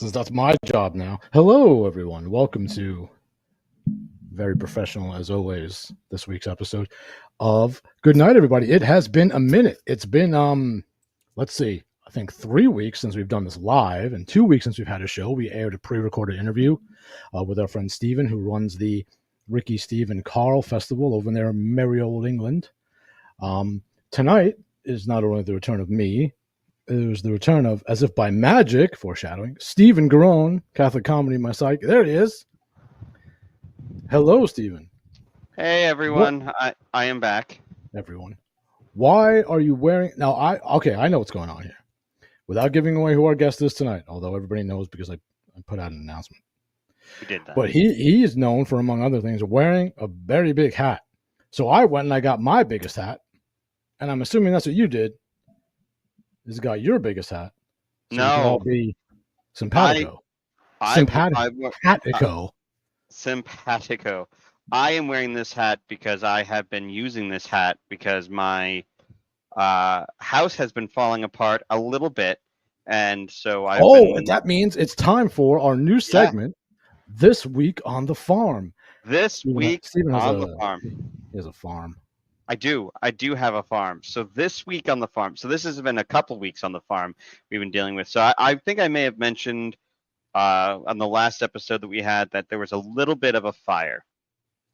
since that's my job now. Hello, everyone. Welcome to very professional, as always, this week's episode of Good Night, everybody. It has been a minute. It's been, let's see, I think 3 weeks since we've done this live and 2 weeks since we've had a show. We aired a pre-recorded interview with our friend Steven, who runs the Ricky, Steve, and Carl Festival over there in merry old England. Tonight is not only the return of me, it was the return of, as if by magic, foreshadowing, Stephen Garone, Catholic Comedy, my site. There he is. Hello, Stephen. Hey, everyone. I am back. Everyone. Why are you wearing... Now, I know what's going on here. Without giving away who our guest is tonight, although everybody knows because I put out an announcement. We did that. But he is known for, among other things, wearing a very big hat. So I went and I got my biggest hat, and I'm assuming that's what you did. Is got your biggest hat. So no. We can all be simpatico. Simpatico. I am wearing this hat because I have been using this hat because my house has been falling apart a little bit. And so that means it's time for our new segment, This Week on the Farm. Stephen on the farm. He has a farm. I do have a farm. So this week on the farm. So this has been a couple weeks on the farm we've been dealing with. So I think I may have mentioned on the last episode that we had that there was a little bit of a fire.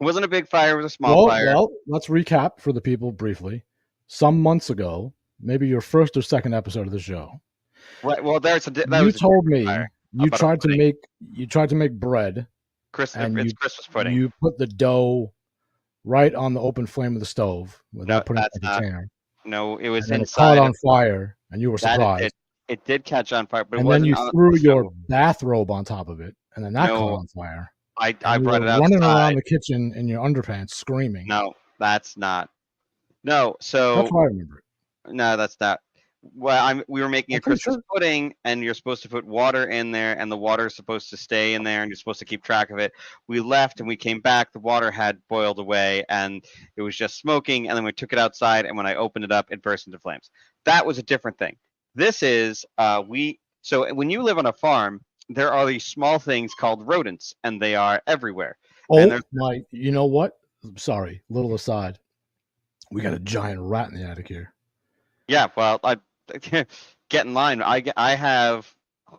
It wasn't a big fire. It was a small fire. Well, let's recap for the people briefly. Some months ago, maybe your first or second episode of the show. Right. Well, you told me you tried to make bread. It's Christmas pudding. You put the dough right on the open flame of the stove without putting it in the container. No, it was and inside. It caught on fire, and you were surprised. It did catch on fire, but then you threw your bathrobe on top of it, and then that caught on fire. I brought it outside. Running around the kitchen in your underpants, screaming. No, that's not. No, so that's why I remember it. No, that's not. Well, we were making a Christmas pudding, and you're supposed to put water in there, and the water is supposed to stay in there, and you're supposed to keep track of it. We left, and we came back. The water had boiled away, and it was just smoking, and then we took it outside, and when I opened it up, it burst into flames. That was a different thing. This is, so when you live on a farm, there are these small things called rodents, and they are everywhere. Oh, you know what? Sorry, little aside. We got a giant rat in the attic here. Yeah, well, get in line. I have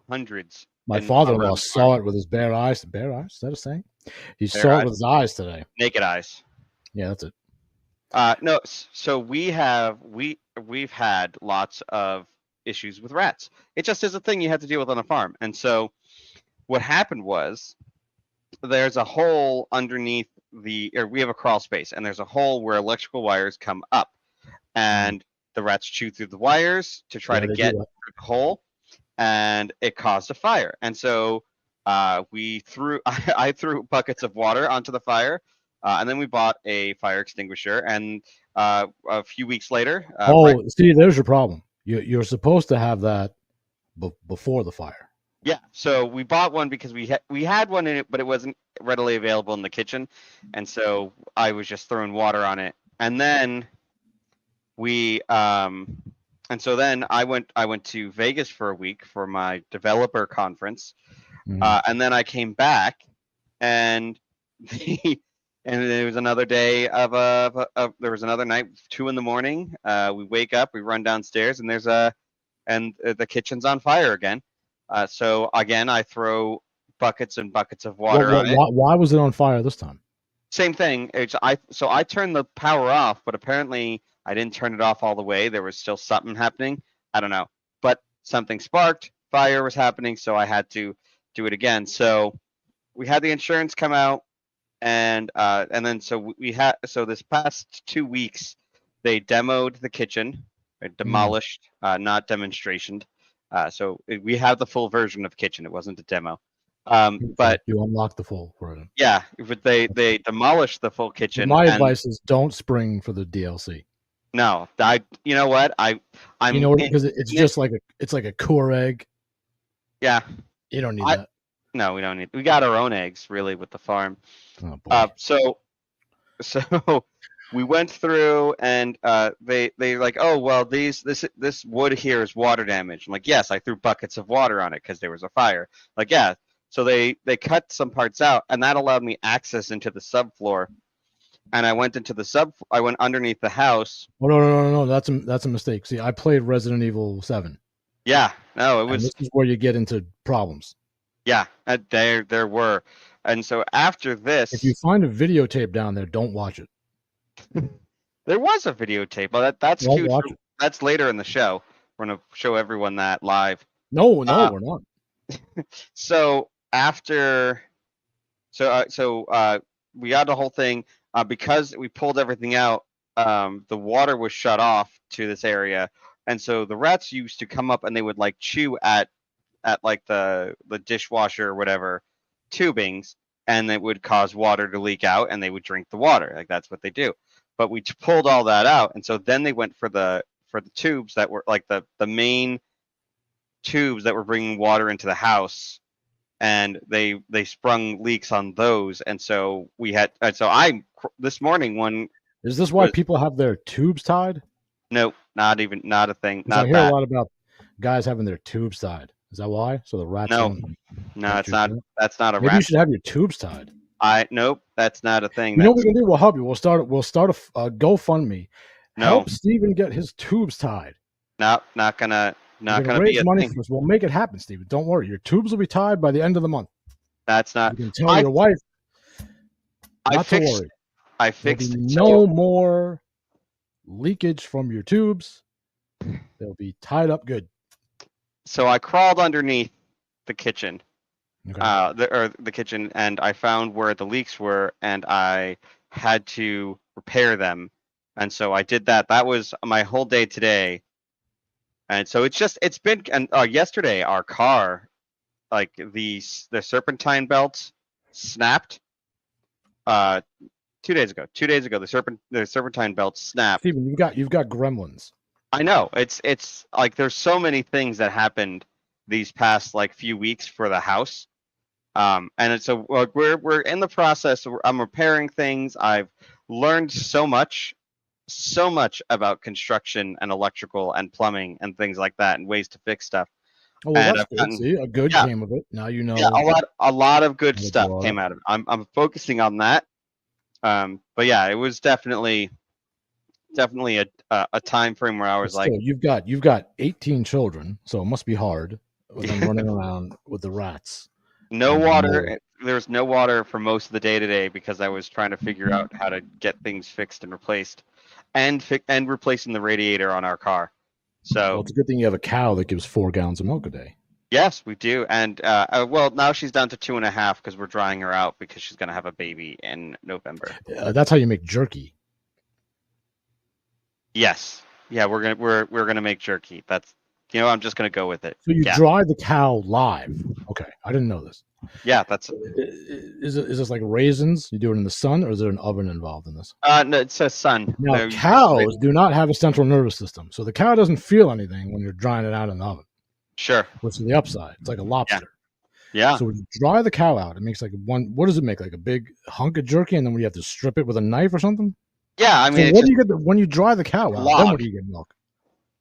hundreds. My father-in-law saw it with his bare eyes. Bare eyes? Is that a saying? He saw it with his eyes today. Naked eyes. Yeah, that's it. No, so we've had lots of issues with rats. It just is a thing you have to deal with on a farm. And so what happened was there's a hole underneath we have a crawl space, and there's a hole where electrical wires come up, and the rats chew through the wires to try to get through the hole, and it caused a fire. And so I threw buckets of water onto the fire, and then we bought a fire extinguisher. And a few weeks later, see, there's your problem. You're supposed to have that before the fire. Yeah, so we bought one because we had one in it, but it wasn't readily available in the kitchen, and so I was just throwing water on it, and then I went to Vegas for a week for my developer conference, and then I came back, and there was another day there was another night, 2 a.m. We wake up, we run downstairs, and the kitchen's on fire again. So again, I throw buckets and buckets of water on it. Why was it on fire this time? Same thing. So I turned the power off, but apparently I didn't turn it off all the way. There was still something happening. I don't know, but something sparked. Fire was happening, so I had to do it again. So we had the insurance come out, and then so this past 2 weeks they demoed the kitchen, demolished, not demonstration. So we have the full version of kitchen. It wasn't a demo. But you unlocked the full version. Yeah, but they demolished the full kitchen. My advice is don't spring for the DLC. No, you know what? Because it's just like a core egg. Yeah. You don't need that. No, we don't need. We got our own eggs really with the farm. Oh boy. So we went through and they like, oh well, this wood here is water damage. I'm like, yes, I threw buckets of water on it because there was a fire. Like, yeah. So they cut some parts out, and that allowed me access into the subfloor. And I went into the I went underneath the house. Oh no! That's a mistake. See, I played Resident Evil 7, Yeah, no, it and was this is where you get into problems. yeah. There were, and so after If you this, find a videotape down there, don't watch it. there was a videotape. Well, that's Don't huge. watch it. That's later in the show. We're gonna show everyone that live. No, Uh, we're not. so after, we got the whole thing because we pulled everything out. The water was shut off to this area, and so the rats used to come up and they would like chew at like the dishwasher or whatever tubings, and it would cause water to leak out, and they would drink the water. Like that's what they do. But we pulled all that out, and so then they went for the tubes that were like the main tubes that were bringing water into the house, and they sprung leaks on those, and so we had and so I this morning one Is this why was people have their tubes tied? no, not a thing, Because I not hear a that. lot about guys having their tubes tied. Is that why? So the rats No, don't. no, it's not. That's not a Maybe you rat. should have your tubes tied. Nope, that's not a thing. You know what That's we can do? We'll help you. We'll start a GoFundMe. no, Help Steven get his tubes tied. no, not We're gonna be raise a money thing. for this. We'll make it happen, Steven. Don't worry. Your tubes will be tied by the end of the month. That's not. You can tell I your wife I not to fixed. worry. I There'll be fixed. no more leakage from your tubes. They'll be tied up good. So I crawled underneath the kitchen, Okay. the kitchen, and I found where the leaks were, and I had to repair them, and so I did that. That was my whole day today, and so it's been. And yesterday, our car, like the serpentine belts, snapped. Uh, 2 days ago. 2 days ago, the serpentine belt snapped. Steven, you've got gremlins. I know it's like there's so many things that happened these past like few weeks for the house, and so we're in the process. I'm repairing things. I've learned so much about construction and electrical and plumbing and things like that and ways to fix stuff. Oh well, And that's I've good. gotten See, a good yeah came of it. Now you yeah know a lot of good how to stuff do all came that. out of it. I'm focusing on that. But yeah, it was definitely a time frame where I But was like, still, you've got 18 children, so it must be hard with them running around with the rats. no And water. There was no water for most of the day today because I was trying to figure out how to get things fixed and replaced, and replacing the radiator on our car. well, So it's a good thing you have a cow that gives 4 gallons of milk a day. yes, we do. And well, now she's down to 2.5 because we're drying her out because she's gonna have a baby in November. That's how you make jerky. Yes, yeah, we're gonna make jerky. That's I'm just gonna go with it. So you Yeah, dry the cow live. Okay, I didn't know this. yeah, that's Is this like raisins? You do it in the sun, or is there an oven involved in this? no, it says sun. Now, They're- cows do not have a central nervous system, so the cow doesn't feel anything when you're drying it out in the oven, Sure. which is the upside. It's like a lobster. Yeah. So when you dry the cow out, it makes like what does it make? Like a big hunk of jerky, and then when you have to strip it with a knife or something? Yeah, I So mean, what do you get when you dry the cow out? Then log. what do you get milk?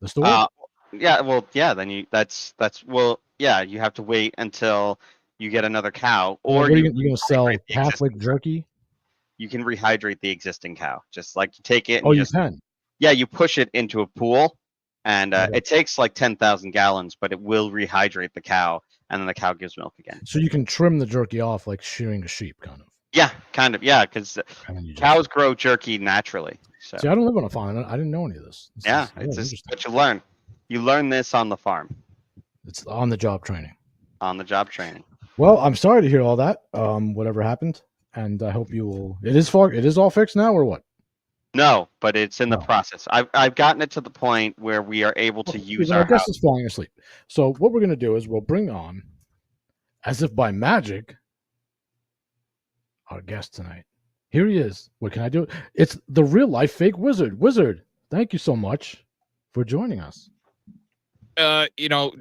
The store? Yeah, well, yeah, then well, yeah, you have to wait until you get another cow, or what are you going to sell rehydrate the Catholic jerky? you can rehydrate the existing cow. Just like you take it and Oh, you just can. yeah, you push it into a pool, and Okay. it takes like 10,000 gallons, but it will rehydrate the cow, and then the cow gives milk again. So you can trim the jerky off like shearing a sheep, kind of. Yeah, kind of. Yeah, because And then you just- cows grow jerky naturally. So See, I don't live on a farm. I didn't know any of this. This yeah, is really it's just interesting. what you learn. You learn this on the farm, It's on the job training. on the job training. Well, I'm sorry to hear all that. Whatever happened, and I hope you will. It is all fixed now, or what? No, but it's in the No. process. I've gotten it to the point where we are able to use Our our guest house. is falling asleep. So what we're going to do is we'll bring on, as if by magic, our guest tonight. Here he is. What can I do? It's the real life fake wizard. Wizard, thank you so much for joining us.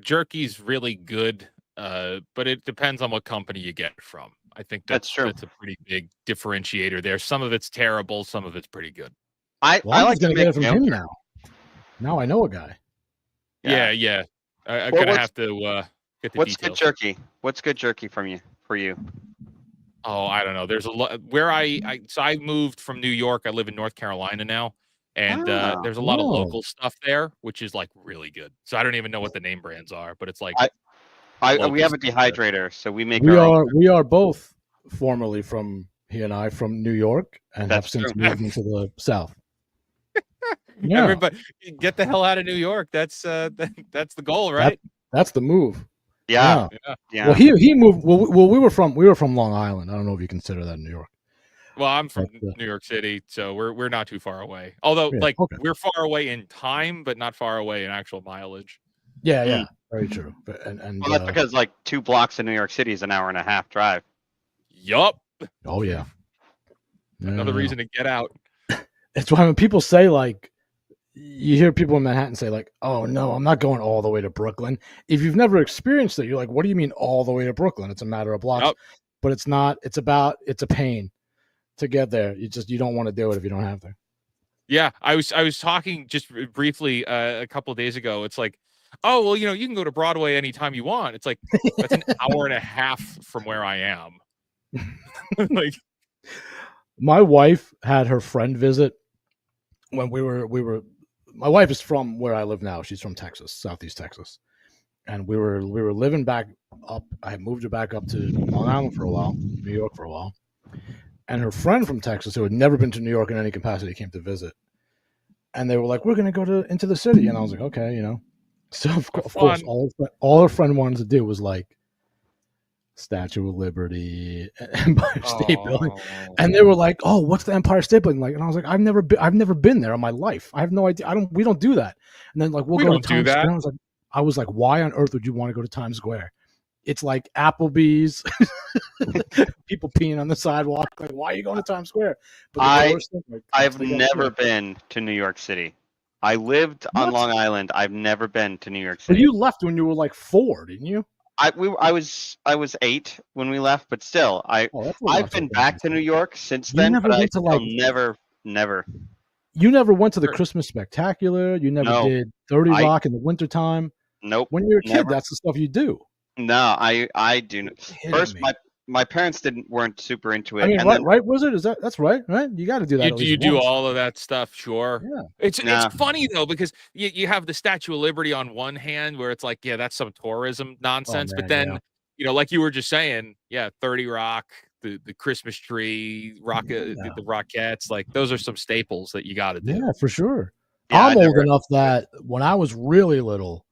Jerky's really good, but it depends on what company you get it from. I think That's true. That's a pretty big differentiator there. Some of it's terrible, some of it's pretty good. I Well, I'm like just to gonna get make it from my own him jerky. now. Now I know a guy. Yeah. I'm Well, gonna have to get the What's good details. jerky? What's good jerky for you? Oh, I don't know. There's a lot where so I moved from New York. I live in North Carolina now, and Ah, there's a lot of Oh, local stuff there, which is like really good. So I don't even know what the name brands are, but it's like we local have a stuff there. dehydrator, so we make our own. we are both formerly from he and I from New York and have That's since true. moved into the South. Yeah, Everybody, get the hell out of New York. That's that's the goal, that right? that's the move. Yeah, Yeah. Yeah. Well, yeah. he moved. Well, we were from Long Island. I don't know if you consider that New York. Well, I'm But, from New York City, so we're not too far away. Although, yeah. like, Okay. we're far away in time, but not far away in actual mileage. Yeah. Mm. Yeah. Very true. And Well, that's because like 2 blocks in New York City is an hour and a half drive. Yup. oh yeah. Another Yeah. reason to get out. It's why when people say like, you hear people in Manhattan say like, "Oh no, I'm not going all the way to Brooklyn." If you've never experienced it, you're like, "What do you mean all the way to Brooklyn? It's a matter of blocks." Yup. But it's not. It's a pain to get there. You don't want to do it if you don't have to. Yeah, I was talking just briefly a couple of days ago. It's like, oh well, you can go to Broadway anytime you want. It's like that's an hour and a half from where I am. Like, My wife had her friend visit when we were. My wife is from where I live now. She's from Texas, Southeast Texas, and we were living back up. I had moved her back up to Long Island for a while, New York for a while, and her friend from Texas who had never been to New York in any capacity came to visit, and they were like, "We're going to go into the city," and I was like, "Okay, So of course, all her friend wanted to do was like Statue of Liberty, Empire State Building, and they were like, "Oh, what's the Empire State Building like?" And I was like, "I've never been there in my life. I have no idea. We don't do that." And then like, We go don't to do Times that. Square. I was like, why on earth would you want to go to Times Square? It's like Applebee's, people peeing on the sidewalk. Like, why are you going to Times Square? But I've never been to New York City. I lived on Long Island. I've never been to New York But City. you left when you were like 4, didn't you? I was 8 when we left, but still, I've been back to New York since then. Never but went to like never. You never went to the Christmas Spectacular. You never did 30 Rock in the wintertime. Nope. When you're a kid, that's the stuff you do. No, I do. First, my parents weren't super into it. I mean, right, Wizard? That's right? You got to do that. You do all of that stuff, sure. Yeah. It's funny though because you have the Statue of Liberty on one hand where it's like, yeah, that's some tourism nonsense, but then like you were just saying, 30 Rock, the Christmas tree, the Rockettes, like those are some staples that you got to do. Yeah, for sure. Yeah, I'm old enough that when I was really little,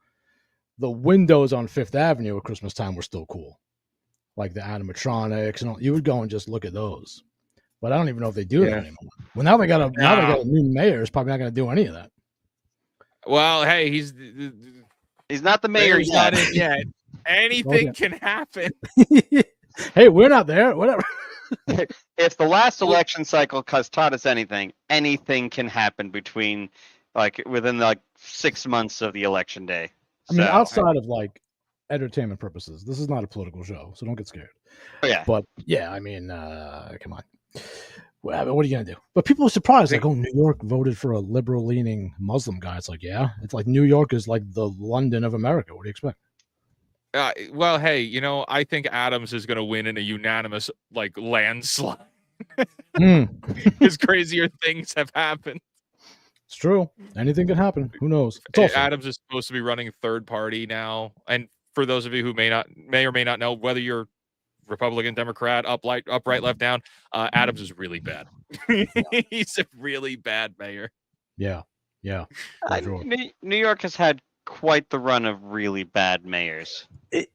the windows on Fifth Avenue at Christmas time were still cool. Like the animatronics and all, you would go and just look at those. But I don't even know if they do that anymore. Well, now they got a new mayor. Is probably not going to do any of that. Well, hey, he's not the mayor yet. Not in yet. Anything can happen. Hey, we're not there. Whatever. If the last election cycle has taught us anything can happen within 6 months of the election day. I mean, outside of like entertainment purposes, this is not a political show, so don't get scared. Oh, yeah. But yeah, I mean, come on. Well, what are you gonna do? But people are surprised, like, oh, New York voted for a liberal-leaning Muslim guy. It's like, yeah, it's like New York is like the London of America. What do you expect? Well, hey, I think Adams is going to win in a unanimous landslide. Because crazier things have happened. It's true. Anything can happen. Who knows? Adams is supposed to be running third party now, and for those of you who may or may not know, whether you're Republican, Democrat, upright, left, down, Adams is really bad. He's a really bad mayor. Yeah. Sure. New York has had quite the run of really bad mayors. It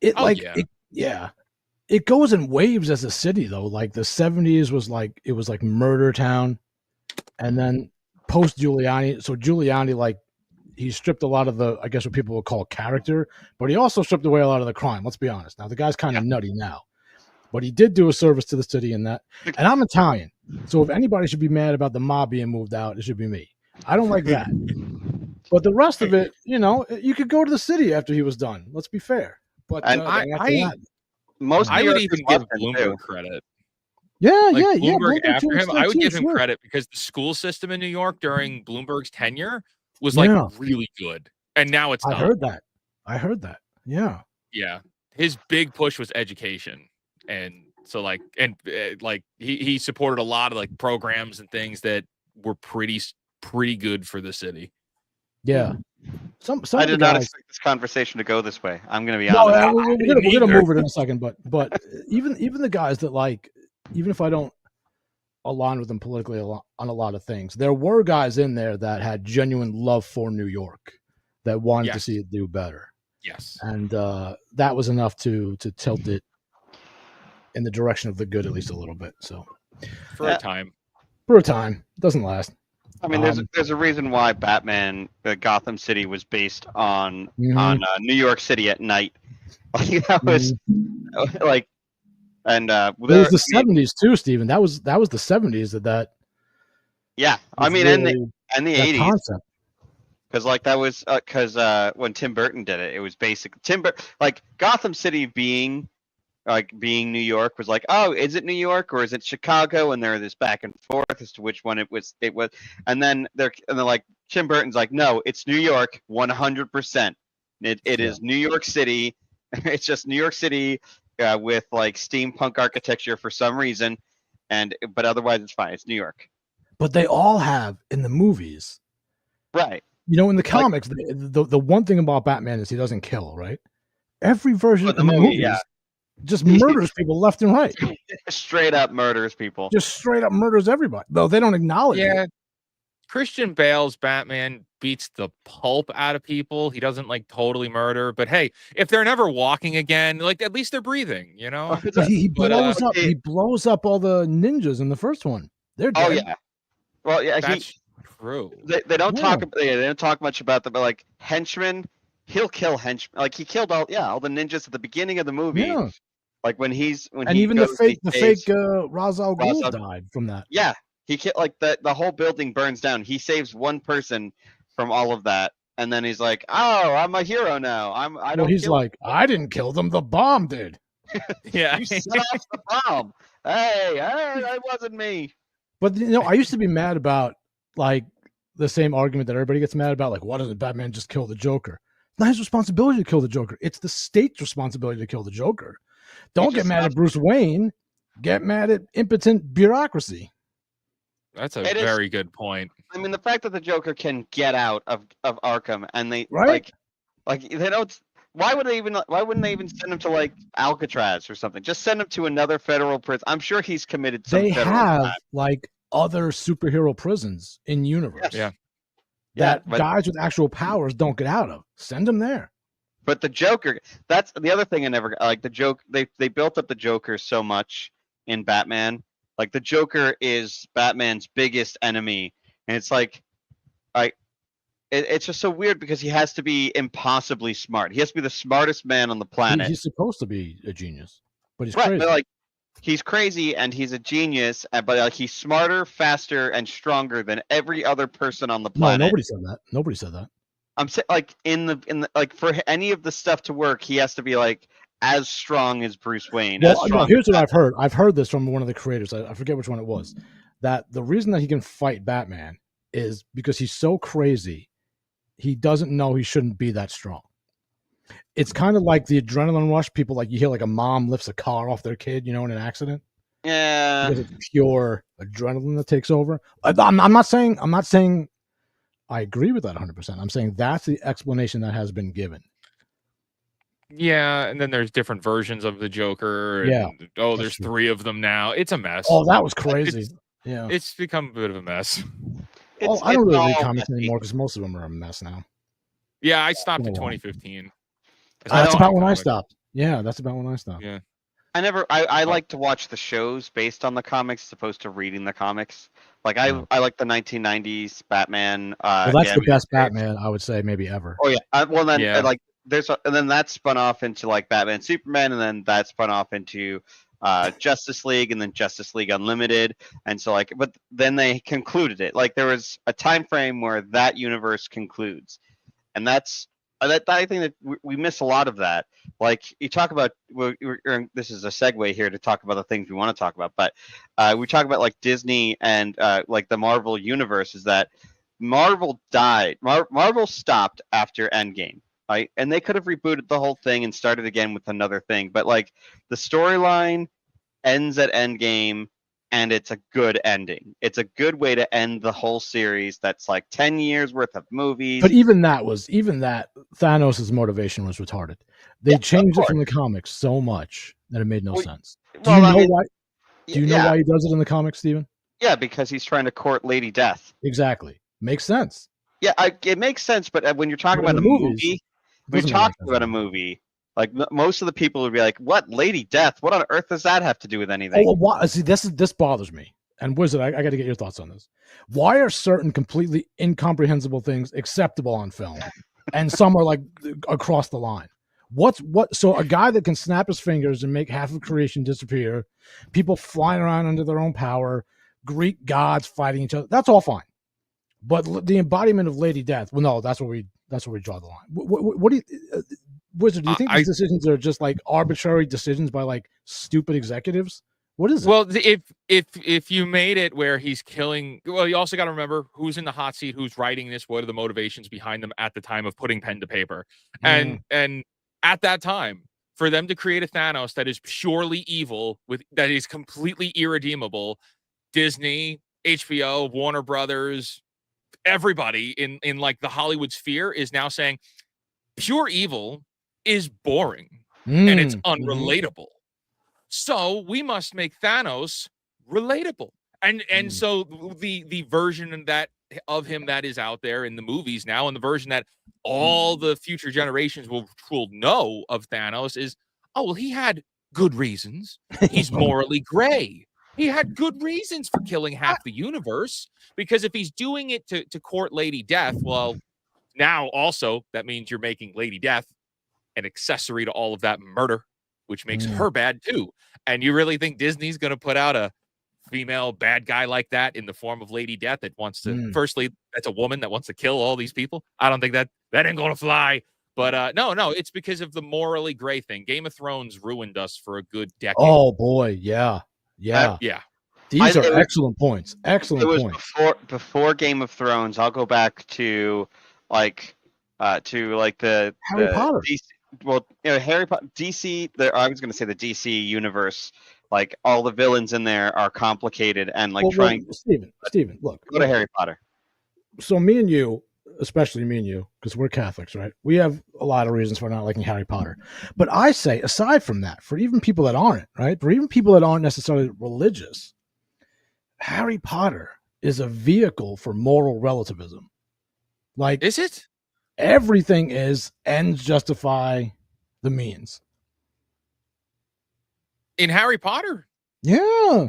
goes in waves as a city though. Like the 70s was like murder town, and then post Giuliani. So Giuliani, he stripped a lot of the, I guess what people would call character, but he also stripped away a lot of the crime. Let's be honest. Now the guy's kind of nutty now, but he did do a service to the city in that. And I'm Italian, so if anybody should be mad about the mob being moved out, it should be me. I don't like that. But the rest of it, you could go to the city after he was done. Let's be fair. But I would even give Bloomberg credit. Yeah, Bloomberg Bloomberg after him. I would give him sure. credit because the school system in New York during Bloomberg's tenure was Yeah. really good, and now it's I not. heard that. Yeah. Yeah, his big push was education, and so he supported a lot of programs and things that were pretty good for the city. Yeah. Some I of the did not guys. expect this conversation to go this way. I'm going to be No, honest. we're gonna move it in a second, but even the guys that even if I don't align with them politically on a lot of things, there were guys in there that had genuine love for New York that wanted to see it do better. Yes, and that was enough to tilt it in the direction of the good at least a little bit. So for a time, it doesn't last. I mean, there's a reason why Batman, Gotham City, was based on New York City at night. That was and it was the 70s too, Steven. That was the 70s that. Yeah, I mean, really and the 80s. Concept. Because that was because when Tim Burton did it, it was basic. Gotham City being New York was oh, is it New York or is it Chicago? And there this back and forth as to which one it was. And then they're Tim Burton's no, it's New York, 100%. It is New York City. It's just New York City with steampunk architecture for some reason, but otherwise it's fine. It's New York. But they all have in the movies, right? In the comics, the one thing about Batman is he doesn't kill, right? Every version of the movies just murders people left and right. Straight up murders people. Just straight up murders everybody, though they don't acknowledge it. Christian Bale's Batman beats the pulp out of people. He doesn't totally murder, but hey, if they're never walking again, at least they're breathing, He blows up. He blows up all the ninjas in the first one. They're dead. Oh yeah. Well, yeah, that's true. They don't talk. They don't talk much about them, but henchmen, he'll kill henchmen. He killed all the ninjas at the beginning of the movie. Yeah. Even the fake Ra's al Ghul died from that. Yeah, he killed the whole building burns down. He saves one person from all of that, and then he's like, "Oh, I'm a hero now. I don't." He's I didn't kill them. The bomb did. Yeah, you set off the bomb. Hey, that wasn't me. But I used to be mad about the same argument that everybody gets mad about. Why doesn't Batman just kill the Joker? It's not his responsibility to kill the Joker. It's the state's responsibility to kill the Joker. Don't get mad at Bruce Wayne. Get mad at impotent bureaucracy. That's a very good point. I mean, the fact that the Joker can get out of Arkham and they they don't. Why wouldn't they even send him to Alcatraz or something? Just send him to another federal prison. I'm sure he's committed some. They have other superhero prisons in universe. Yeah. That guys with actual powers don't get out of. Send them there. But the Joker, that's the other thing I never the joke. They built up the Joker so much in Batman. The Joker is Batman's biggest enemy, and it's it's just so weird because he has to be impossibly smart. He has to be the smartest man on the planet. He's supposed to be a genius, but he's crazy. But he's crazy and he's a genius, but he's smarter, faster, and stronger than every other person on the planet. No, nobody said that. Nobody said that. I'm saying in the for any of the stuff to work, he has to be as strong as Bruce Wayne. Well, no, here's what I've heard. I've heard this from one of the creators. I forget which one it was. That the reason that he can fight Batman is because he's so crazy. He doesn't know he shouldn't be that strong. It's kind of like the adrenaline rush. People you hear a mom lifts a car off their kid, in an accident. Yeah, because it's pure adrenaline that takes over. I'm not saying I agree with that 100%. I'm saying that's the explanation that has been given. Yeah, and then there's different versions of the Joker. And, there's true. 3 of them now. It's a mess. Oh, that was crazy. It's become a bit of a mess. I don't really read comics anymore because most of them are a mess now. Yeah, I stopped in 2015. That's about when I stopped. Yeah, that's about when I stopped. Yeah. I like to watch the shows based on the comics as opposed to reading the comics. I like the 1990s Batman. Well, that's the best Batman, I would say, maybe ever. Oh yeah. Well then, and then that spun off into Batman, Superman, and then that spun off into Justice League, and then Justice League Unlimited, and so but then they concluded it. There was a time frame where that universe concludes, and that's I think that we miss a lot of that. Like you talk about, this is a segue here to talk about the things we want to talk about, but we talk about like Disney and like the Marvel universe. Is that Marvel died? Marvel stopped after Endgame, right? And they could have rebooted the whole thing and started again with another thing, but like the storyline ends at Endgame, and it's a good ending. It's a good way to end the whole series. That's like 10 years worth of movies. But even that Thanos' motivation was retarded. They changed it from the comics so much that it made no sense. Do you know why? Do you know why he does it in the comics, Steven? Yeah, because he's trying to court Lady Death. Exactly. Makes sense. Yeah, it makes sense. But when you're talking about a movie, like most of the people would be like, "What, Lady Death? What on earth does that have to do with anything?" Oh, well, see, this bothers me. And Wizard, I got to get your thoughts on this. Why are certain completely incomprehensible things acceptable on film, and some are like across the line? So a guy that can snap his fingers and make half of creation disappear, people flying around under their own power, Greek gods fighting each other, that's all fine. But the embodiment of Lady Death, well, no, that's where we draw the line. What do you, Wizard? Do you think these decisions are just like arbitrary decisions by like stupid executives? What is it? Well, if you made it where he's killing, well, you also got to remember who's in the hot seat, who's writing this, what are the motivations behind them at the time of putting pen to paper, and at that time, for them to create a Thanos that is purely evil, that is completely irredeemable, Disney, HBO, Warner Brothers, everybody in like the Hollywood sphere is now saying pure evil is boring and it's unrelatable. So we must make Thanos relatable. And so the version of him that is out there in the movies now, and the version that all the future generations will know of Thanos is, oh, well, he had good reasons. He's morally gray. He had good reasons for killing half the universe, because if he's doing it to court Lady Death, well, now also that means you're making Lady Death an accessory to all of that murder, which makes her bad too. And you really think Disney's going to put out a female bad guy like that in the form of Lady Death that wants to, firstly, that's a woman that wants to kill all these people? I don't think that ain't going to fly. But no, it's because of the morally gray thing. Game of Thrones ruined us for a good decade. Oh boy, yeah. These are excellent points. Before Game of Thrones. I'll go back to like the Harry Potter. Harry Potter, DC. I was going to say the DC universe. Like all the villains in there are complicated and like Steven, look. Go to Harry Potter. So me and you, especially me and you, because we're Catholics, right? We have a lot of reasons for not liking Harry Potter. But I say, aside from that, for even people that aren't, right? For even people that aren't necessarily religious, Harry Potter is a vehicle for moral relativism. Like, is it? Everything is ends justify the means. In Harry Potter? Yeah.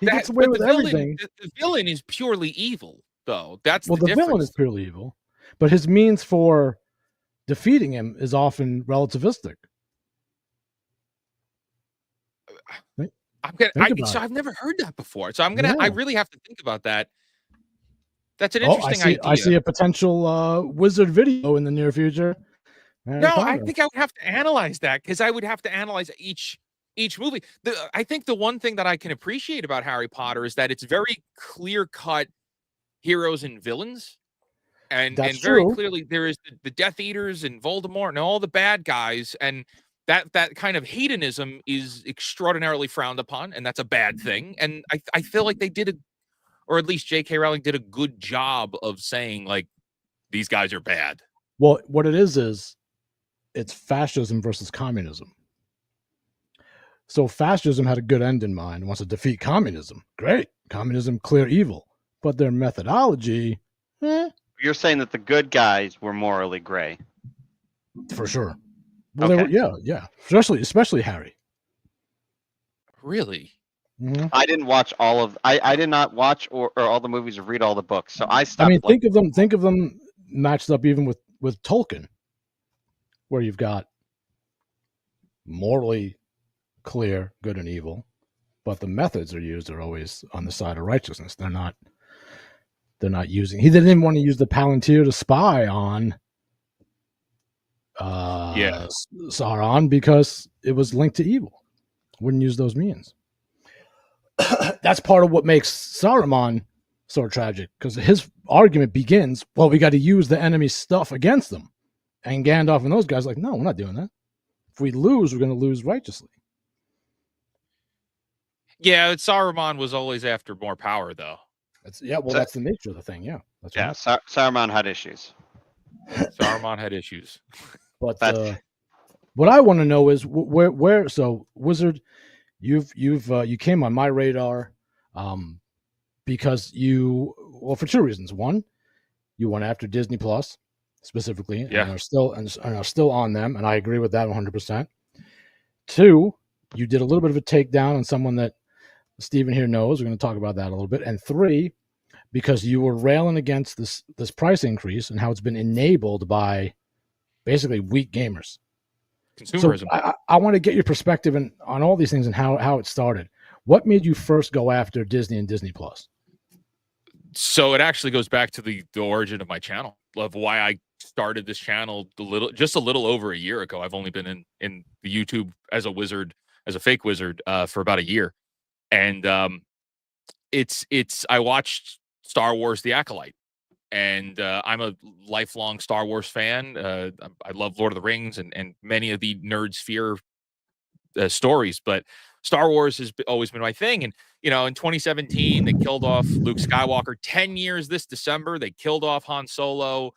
He gets away with everything. The villain is purely evil, though. That's the villain is purely evil, but his means for defeating him is often relativistic. I've never heard that before. So I really have to think about that. That's an interesting idea. I see a potential Wizard video in the near future. I think I would have to analyze that, because I would have to analyze each movie. I think the one thing that I can appreciate about Harry Potter is that it's very clear-cut heroes and villains. And very clearly there is the Death Eaters and Voldemort and all the bad guys, and that kind of hedonism is extraordinarily frowned upon, and that's a bad thing. And I feel like they did or at least J.K. Rowling did a good job of saying, like, these guys are bad. Well, what it is it's fascism versus communism. So fascism had a good end in mind, wants to defeat communism. Great. Communism, clear evil. But their methodology, You're saying that the good guys were morally gray. For sure. Well, yeah. Especially Harry. Really? Mm-hmm. I didn't watch I did not watch or all the movies or read all the books. So I stopped. I mean, think of them matched up even with Tolkien, where you've got morally clear good and evil, but the methods are always on the side of righteousness. They're not using. He didn't even want to use the Palantir to spy on Sauron because it was linked to evil. Wouldn't use those means. That's part of what makes Saruman so tragic, because his argument begins, well, we got to use the enemy's stuff against them. And Gandalf and those guys are like, no, we're not doing that. If we lose, we're going to lose righteously. Yeah, Saruman was always after more power, though. That's the nature of the thing. Yeah, that's Saruman had issues. Saruman had issues. But what I want to know is where. So Wizard, you came on my radar, because for two reasons. One, you went after Disney Plus specifically, and are still on them, and I agree with that 100%. Two, you did a little bit of a takedown on someone that Stephen here knows. We're going to talk about that a little bit. And three, because you were railing against this price increase and how it's been enabled by basically weak gamers. Consumerism. So I want to get your perspective on all these things and how it started. What made you first go after Disney and Disney Plus? So it actually goes back to the origin of my channel, of why I started this channel just a little over a year ago. I've only been in the YouTube as a fake wizard, for about a year. And I watched Star Wars The Acolyte, and I'm a lifelong Star Wars fan. I love Lord of the Rings and many of the nerd sphere stories, but Star Wars has always been my thing. And in 2017 they killed off Luke Skywalker. 10 years this December they killed off Han Solo,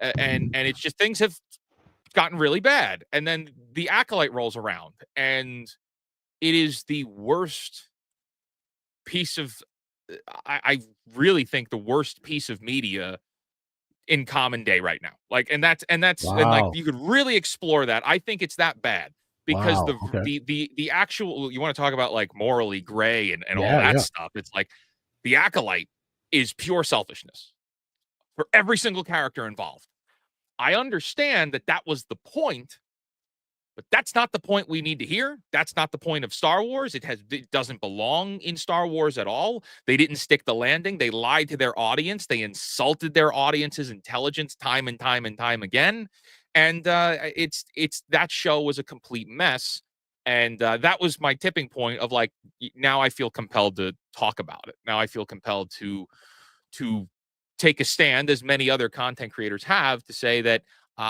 and it's just, things have gotten really bad. And then The Acolyte rolls around, and it is the worst piece of, I really think, the worst piece of media in common day right now. And like, you could really explore that. I think it's that bad, because the actual, you want to talk about like morally gray and all that stuff. It's like The Acolyte is pure selfishness for every single character involved. I understand that was the point, but that's not the point we need to hear. That's not the point of Star Wars. It doesn't belong in Star Wars at all. They didn't stick the landing. They lied to their audience. They insulted their audience's intelligence time and time and time again. And it's that show was a complete mess. And that was my tipping point of like, now I feel compelled to talk about it. Now I feel compelled to take a stand, as many other content creators have, to say that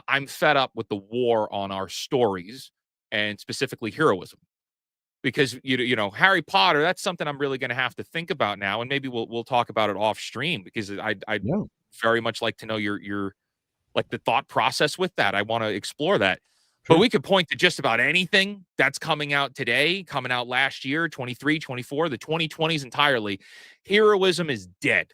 I'm fed up with the war on our stories, and specifically heroism, because Harry Potter, that's something I'm really going to have to think about now, and maybe we'll talk about it off stream, because I'd very much like to know your like the thought process with that. I want to explore that. Sure. But we could point to just about anything that's coming out today, coming out last year, 23, 24, the 2020s entirely. Heroism is dead.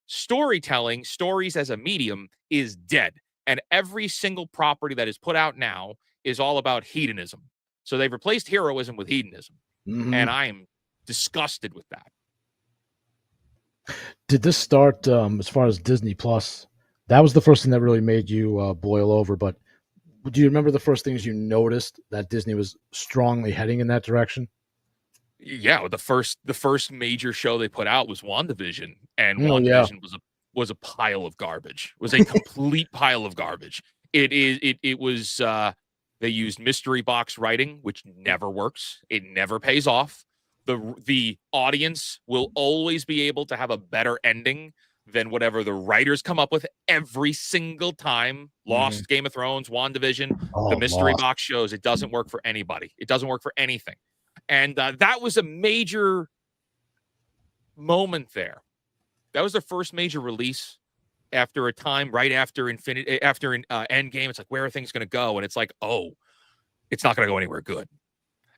Storytelling, stories as a medium, is dead. And every single property that is put out now is all about hedonism. So they've replaced heroism with hedonism. Mm-hmm. And I am disgusted with that. Did this start, as far as Disney Plus? That was the first thing that really made you boil over. But do you remember the first things you noticed that Disney was strongly heading in that direction? Yeah, the first major show they put out was WandaVision, and WandaVision was a pile of garbage. It was a complete pile of garbage. It was they used mystery box writing, which never works. It never pays off. The audience will always be able to have a better ending than whatever the writers come up with every single time. Lost, Game of Thrones, WandaVision, the mystery box shows. It doesn't work for anybody. It doesn't work for anything. And that was a major moment there. That was the first major release after a time, right after Endgame. It's like, where are things going to go? And it's like, oh, it's not going to go anywhere good.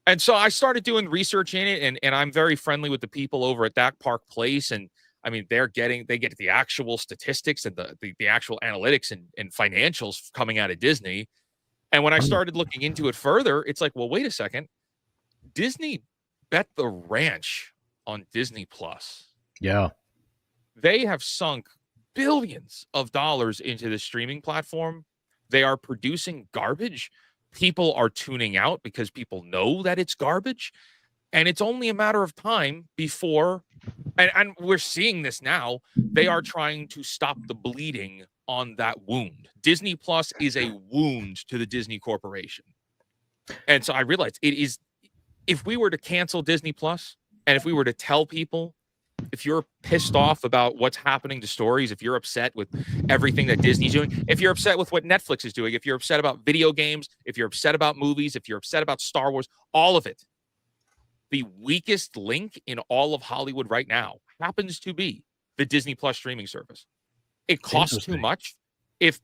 And so I started doing research in it, and I'm very friendly with the people over at that Park Place. And I mean, they get the actual statistics and the actual analytics and financials coming out of Disney. And when I started looking into it further, it's like, well, wait a second. Disney bet the ranch on Disney Plus. Yeah. They have sunk billions of dollars into the streaming platform. They are producing garbage. People are tuning out because people know that it's garbage. And it's only a matter of time before, and we're seeing this now, they are trying to stop the bleeding on that wound. Disney Plus is a wound to the Disney Corporation. And so I realized it is, if we were to cancel Disney Plus, and if we were to tell people, if you're pissed off about what's happening to stories, if you're upset with everything that Disney's doing, if you're upset with what Netflix is doing, if you're upset about video games, if you're upset about movies, if you're upset about Star Wars, all of it, the weakest link in all of Hollywood right now happens to be the Disney Plus streaming service. It costs too much. And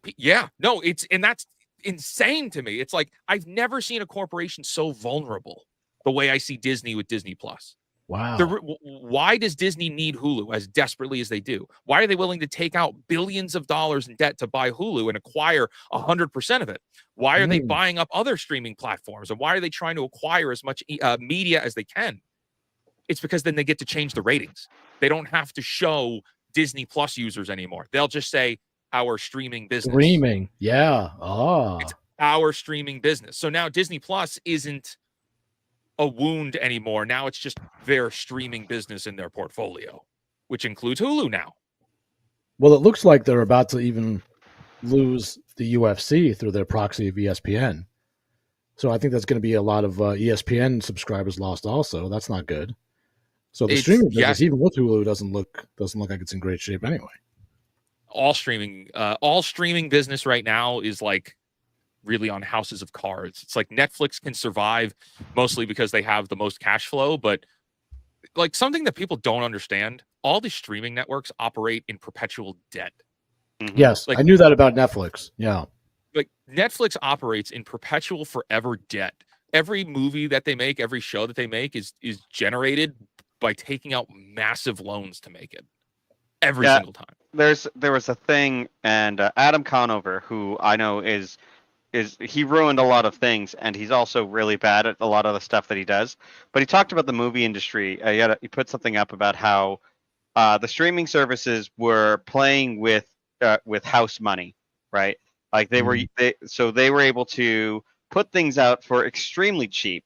that's insane to me. It's like, I've never seen a corporation so vulnerable the way I see Disney with Disney Plus. Wow. Why does Disney need Hulu as desperately as they do? Why are they willing to take out billions of dollars in debt to buy Hulu and acquire 100% of it? Why are they buying up other streaming platforms? And why are they trying to acquire as much media as they can? It's because then they get to change the ratings. They don't have to show Disney Plus users anymore. They'll just say our streaming business. Streaming. Yeah. It's our streaming business. So now Disney Plus isn't a wound anymore. Now it's just their streaming business in their portfolio, which includes Hulu now. Well, it looks like they're about to even lose the UFC through their proxy of ESPN. So I think that's going to be a lot of ESPN subscribers lost also. That's not good. So the streaming business, even with Hulu, doesn't look like it's in great shape anyway. All streaming business right now is like really on houses of cards. It's like Netflix can survive mostly because they have the most cash flow, but like something that people don't understand, all the streaming networks operate in perpetual debt. Mm-hmm. Yes, I knew that about Netflix. Yeah. Like Netflix operates in perpetual forever debt. Every movie that they make, every show that they make is generated by taking out massive loans to make it every single time. There was a thing, and Adam Conover, who I know is he ruined a lot of things, and he's also really bad at a lot of the stuff that he does. But he talked about the movie industry. He put something up about how the streaming services were playing with house money, right? Like they were able to put things out for extremely cheap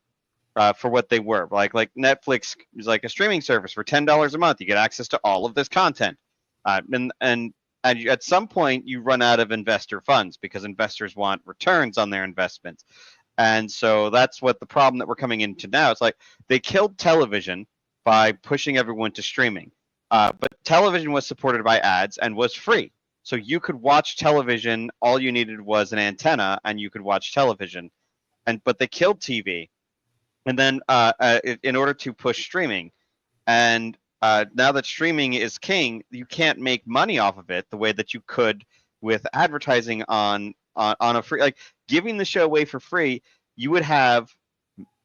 for what they were. Like Netflix is like a streaming service for $10 a month. You get access to all of this content, and at some point you run out of investor funds because investors want returns on their investments. And so that's what the problem that we're coming into now. It's like they killed television by pushing everyone to streaming. But television was supported by ads and was free. So you could watch television. All you needed was an antenna and you could watch television. But they killed TV. And then in order to push streaming. And now that streaming is king, you can't make money off of it the way that you could with advertising on a free, like giving the show away for free. You would have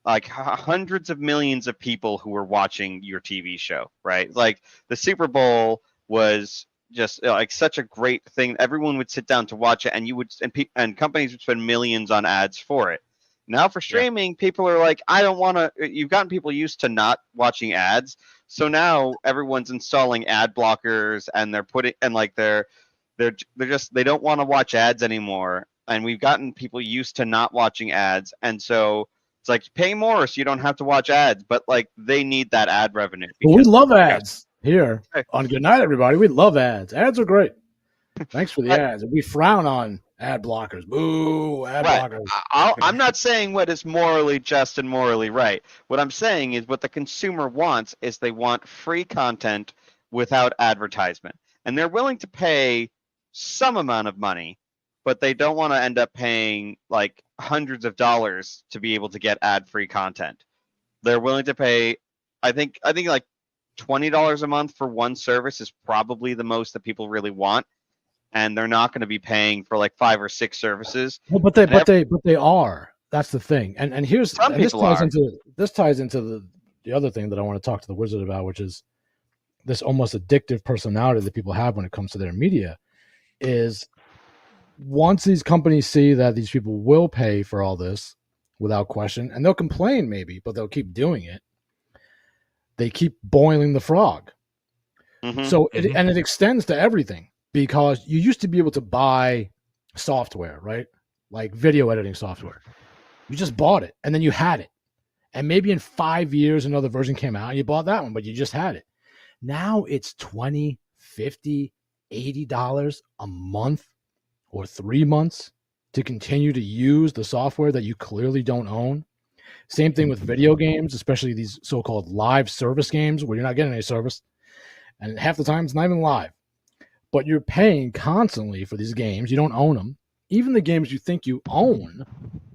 like hundreds of millions of people who were watching your TV show, right? Like the Super Bowl was just like such a great thing. Everyone would sit down to watch it, and and companies would spend millions on ads for it. Now for streaming, people are like, I don't want to. You've gotten people used to not watching ads, so now everyone's installing ad blockers, and they're putting they don't want to watch ads anymore. And we've gotten people used to not watching ads, and so it's like pay more so you don't have to watch ads. But like they need that ad revenue. Well, we love ads here on Good Night, everybody. We love ads. Ads are great. Thanks for the ads. We frown on ad blockers. Boo, ad blockers. I'm not saying what is morally just and morally right. What I'm saying is what the consumer wants is they want free content without advertisement. And they're willing to pay some amount of money, but they don't want to end up paying like hundreds of dollars to be able to get ad-free content. They're willing to pay, I think like $20 a month for one service is probably the most that people really want. And they're not going to be paying for like 5 or 6 services. Well, but they are. That's the thing. And this ties into the other thing that I want to talk to the wizard about, which is this almost addictive personality that people have when it comes to their media. Is once these companies see that these people will pay for all this without question, and they'll complain maybe, but they'll keep doing it. They keep boiling the frog. Mm-hmm. So it extends to everything. Because you used to be able to buy software, right? Like video editing software. You just bought it, and then you had it. And maybe in 5 years, another version came out, and you bought that one, but you just had it. Now it's $20, $50, $80 a month or 3 months to continue to use the software that you clearly don't own. Same thing with video games, especially these so-called live service games where you're not getting any service. And half the time it's not even live. But you're paying constantly for these games. You don't own them. Even the games you think you own,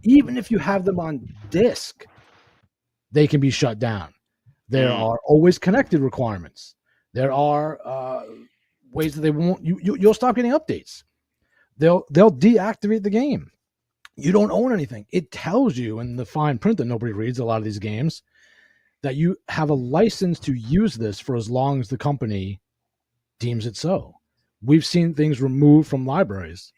even if you have them on disc, they can be shut down. There are always connected requirements. There are ways that they won't. You'll stop getting updates. They'll deactivate the game. You don't own anything. It tells you in the fine print that nobody reads a lot of these games that you have a license to use this for as long as the company deems it so. We've seen things removed from libraries,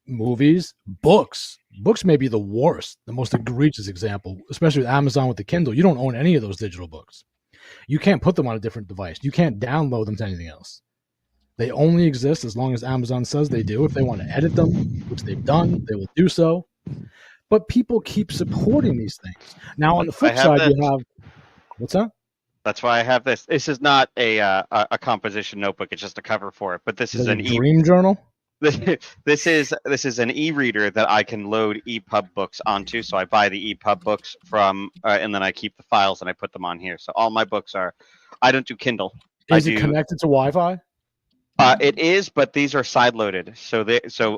movies, books. Books may be the worst, the most egregious example, especially with Amazon with the Kindle. You don't own any of those digital books. You can't put them on a different device. You can't download them to anything else. They only exist as long as Amazon says they do. If they want to edit them, which they've done, they will do so. But people keep supporting these things. Now, on the flip side, you have what's that? That's why I have this. This is not a composition notebook. It's just a cover for it. But this is an dream journal. This is an e-reader that I can load EPUB books onto. So I buy the EPUB books from, and then I keep the files and I put them on here. So all my books are. I don't do Kindle. Is it connected to Wi-Fi? It is, but these are side-loaded. So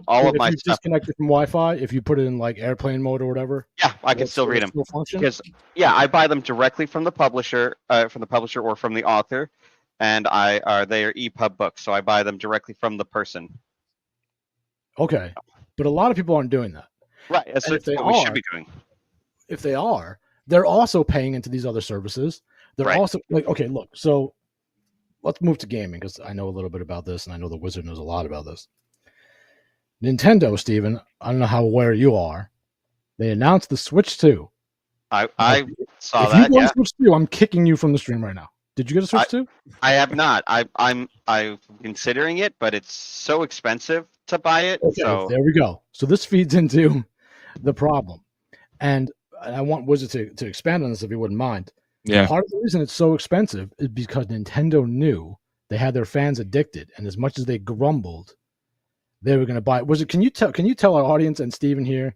all of my stuff. If you disconnect it from Wi-Fi, if you put it in like airplane mode or whatever. Yeah, I can still read them. Because I buy them directly from the publisher, or from the author, and they are EPUB books, so I buy them directly from the person. Okay, but a lot of people aren't doing that. Right, that's what we should be doing. If they are, they're also paying into these other services. They're also like, okay, look, so let's move to gaming because I know a little bit about this, and I know the Wizard knows a lot about this. Nintendo, Steven, I don't know how aware you are. They announced the Switch 2. I saw that. If you want Switch 2, I'm kicking you from the stream right now. Did you get a Switch 2? I have not. I'm considering it, but it's so expensive to buy it. Okay, so there we go. So this feeds into the problem, and I want Wizard to expand on this if you wouldn't mind. Yeah. Part of the reason it's so expensive is because Nintendo knew they had their fans addicted, and as much as they grumbled, they were going to buy it. Wizard, can you tell our audience and Steven here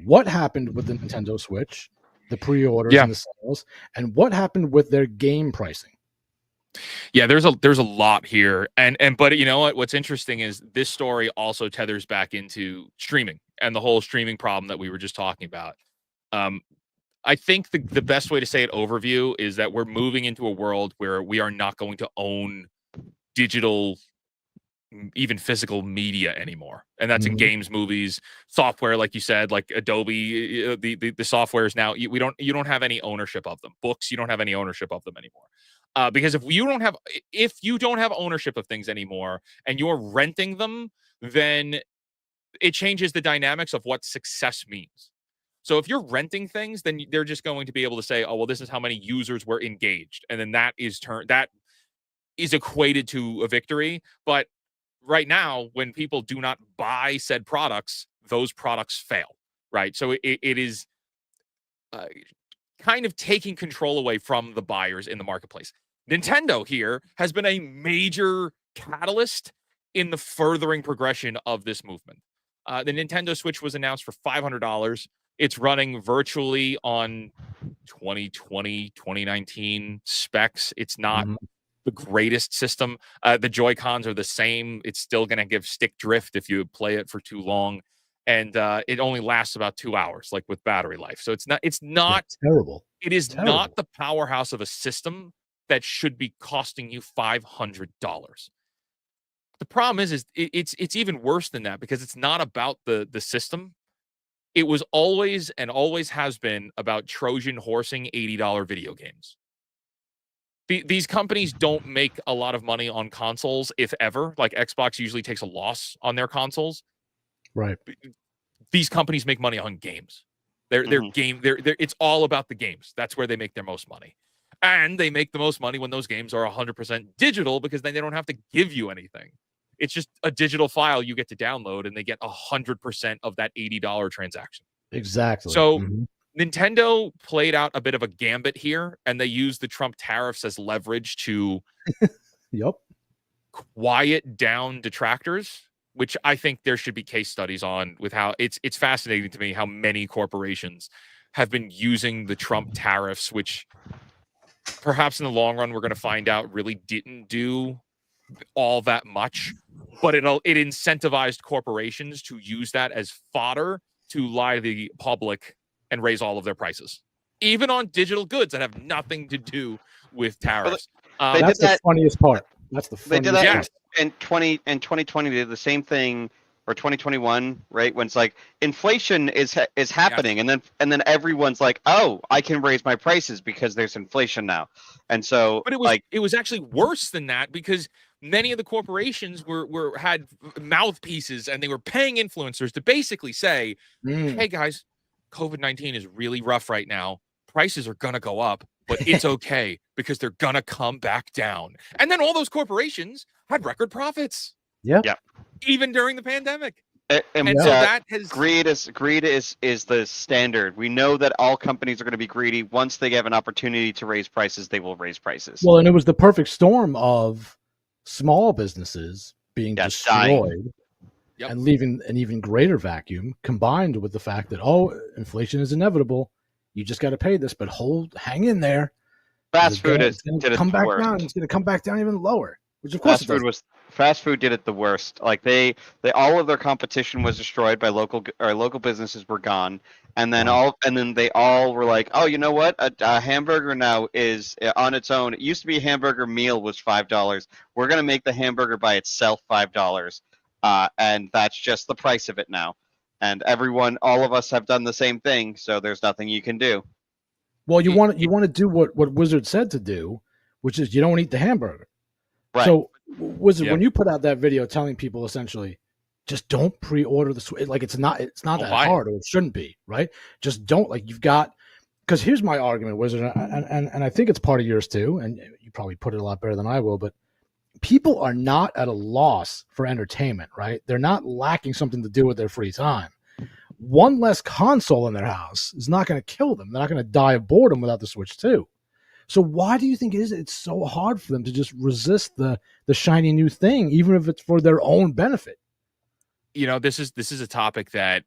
what happened with the Nintendo Switch, the pre-orders and the sales, and what happened with their game pricing? Yeah, there's a lot here, but you know what? What's interesting is this story also tethers back into streaming and the whole streaming problem that we were just talking about. I think the best way to say it overview is that we're moving into a world where we are not going to own digital, even physical media anymore. And that's in games, movies, software, like you said, like Adobe, the software is now, you don't have any ownership of them. Books, you don't have any ownership of them anymore. Because if you don't have ownership of things anymore and you're renting them, then it changes the dynamics of what success means. So if you're renting things, then they're just going to be able to say, oh, well, this is how many users were engaged. And then that is equated to a victory. But right now, when people do not buy said products, those products fail, right? So it is kind of taking control away from the buyers in the marketplace. Nintendo here has been a major catalyst in the furthering progression of this movement. The Nintendo Switch was announced for $500. It's running virtually on 2020, 2019 specs. It's not the greatest system. The Joy-Cons are the same. It's still going to give stick drift if you play it for too long. And it only lasts about 2 hours, like with battery life. So it's not terrible. It is not the powerhouse of a system that should be costing you $500. The problem is it's even worse than that because it's not about the system. It was always and always has been about Trojan horsing $80 video games. These companies don't make a lot of money on consoles, if ever. Like Xbox usually takes a loss on their consoles. Right. These companies make money on games. It's all about the games. That's where they make their most money. And they make the most money when those games are 100% digital because then they don't have to give you anything. It's just a digital file you get to download and they get 100% of that $80 transaction. Exactly. So Nintendo played out a bit of a gambit here and they used the Trump tariffs as leverage to quiet down detractors which I think there should be case studies on, with how it's fascinating to me how many corporations have been using the Trump tariffs, which perhaps in the long run we're going to find out really didn't do all that much, but it incentivized corporations to use that as fodder to lie to the public and raise all of their prices, even on digital goods that have nothing to do with tariffs. That's the funniest part. That's the funniest They did that part. in 2020. They did the same thing, or 2021, right? When it's like inflation is happening, and then everyone's like, oh, I can raise my prices because there's inflation now, and so. But it was actually worse than that, because many of the corporations had mouthpieces, and they were paying influencers to basically say, hey guys, COVID-19 is really rough right now. Prices are gonna go up, but it's okay because they're gonna come back down. And then all those corporations had record profits. Yeah. Even during the pandemic. And so that has greed is the standard. We know that all companies are going to be greedy. Once they have an opportunity to raise prices, they will raise prices. Well, and it was the perfect storm of small businesses being destroyed and leaving an even greater vacuum, combined with the fact that, inflation is inevitable. You just got to pay this, but hang in there. Fast food did it come back down. It's going to come back down even lower. Which of course fast food did it the worst. Like they all of their competition was destroyed by local businesses were gone, and then they all were like, oh, you know what? A hamburger now is on its own. It used to be a hamburger meal was $5. We're gonna make the hamburger by itself $5, and that's just the price of it now. And all of us have done the same thing. So there's nothing you can do. Well, you want to do what Wizard said to do, which is you don't eat the hamburger. Right. So, Wizard, when you put out that video telling people essentially, just don't pre-order the Switch, like it's not that hard, or it shouldn't be, right? Just don't, like, you've got, because here's my argument, Wizard, and I think it's part of yours too, and you probably put it a lot better than I will, but people are not at a loss for entertainment, right? They're not lacking something to do with their free time. One less console in their house is not going to kill them. They're not going to die of boredom without the Switch 2. So why do you think it's so hard for them to just resist the shiny new thing, even if it's for their own benefit? This is a topic that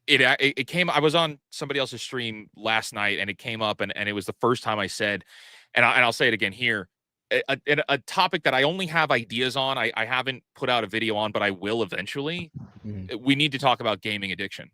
it came. I was on somebody else's stream last night, and it came up, and it was the first time I said, and I'll say it again here, a topic that I only have ideas on. I haven't put out a video on, but I will eventually. We need to talk about gaming addiction.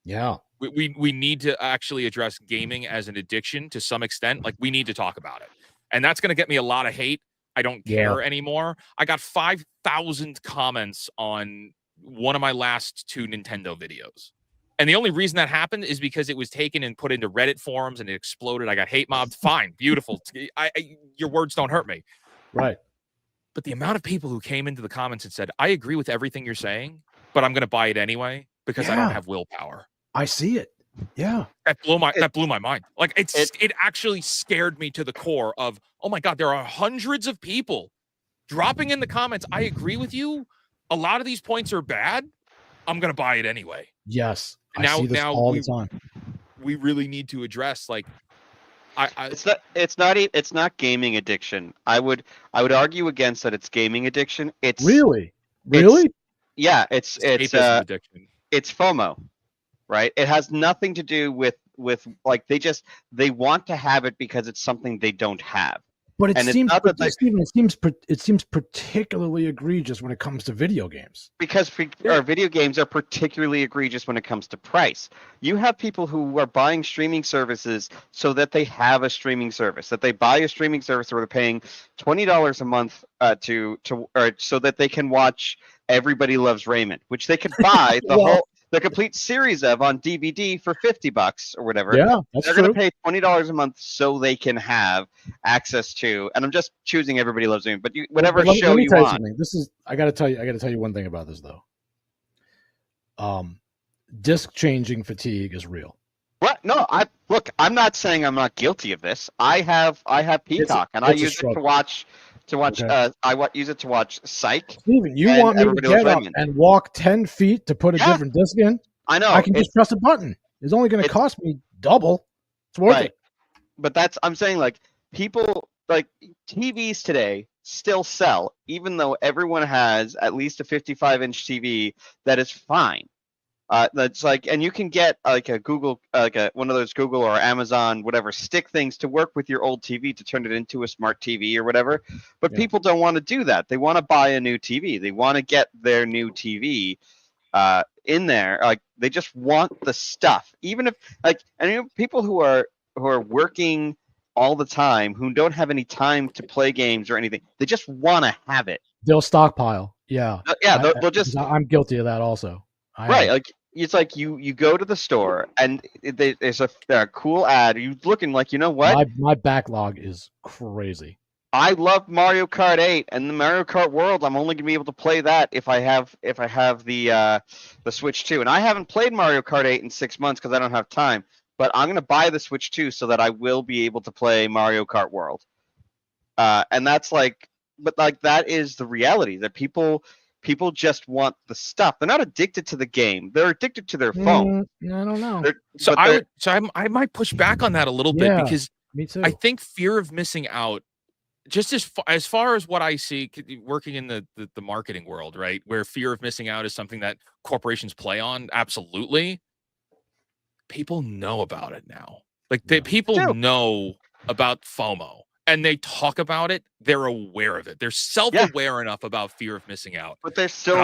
Yeah. We need to actually address gaming as an addiction to some extent. Like, we need to talk about it. And that's going to get me a lot of hate. I don't care anymore. I got 5,000 comments on one of my last 2 Nintendo videos. And the only reason that happened is because it was taken and put into Reddit forums and it exploded. I got hate mobbed. Fine. Beautiful. Your words don't hurt me. Right. But the amount of people who came into the comments and said, I agree with everything you're saying, but I'm going to buy it anyway because I don't have willpower. I see it. Yeah. That blew my mind. Like, it actually scared me to the core of, oh my God, there are hundreds of people dropping in the comments. I agree with you. A lot of these points are bad. I'm going to buy it anyway. Yes. I see this all the time. We really need to address, like, it's not gaming addiction. I would argue against that. It's gaming addiction. It's really. It's addiction. It's FOMO. Right. It has nothing to do with like they want to have it because it's something they don't have. But it seems particularly egregious when it comes to video games. Because our video games are particularly egregious when it comes to price. You have people who are buying streaming services so that they have a streaming service, that they buy a streaming service where they're paying $20 a month so that they can watch Everybody Loves Raymond, which they could buy the complete series of on DVD for $50 or whatever. Yeah, they're going to pay $20 a month so they can have access to. And I'm just choosing Everybody Loves Raymond, but whatever show you want. I got to tell you one thing about this though. Disc changing fatigue is real. What? No, I'm not saying I'm not guilty of this. I have Peacock, and I use it to watch. Use it to watch Psych. Steven, you want me to get up and walk 10 feet to put a different disc in? I know. I can just press a button. It's only going to cost me double. It's worth it. But I'm saying, like, people, like, TVs today still sell, even though everyone has at least a 55-inch TV that is fine. That's like, and you can get like a Google, one of those Google or Amazon, whatever, stick things to work with your old TV to turn it into a smart TV or whatever. But people don't want to do that. They want to buy a new TV. They want to get their new TV in there. Like, they just want the stuff, even if, like, and you know, people who are working all the time, who don't have any time to play games or anything, they just want to have it. They'll stockpile. Yeah. They'll just. I'm guilty of that also. Right, like, it's like you go to the store and there's a cool ad. You're looking like, you know what? My backlog is crazy. I love Mario Kart 8 and the Mario Kart World. I'm only gonna be able to play that if I have the Switch 2. And I haven't played Mario Kart 8 in 6 months because I don't have time. But I'm gonna buy the Switch 2 so that I will be able to play Mario Kart World. And that's like, but like, that is the reality, that people just want the stuff. They're not addicted to the game. They're addicted to their phone. I don't know. I might push back on that a little bit, because me too. I think fear of missing out, just as far as what I see working in the marketing world, right, where fear of missing out is something that corporations play on, absolutely. People know about it now. Like, people know about FOMO. And they talk about it. They're aware of it. They're self-aware enough about fear of missing out. But they're still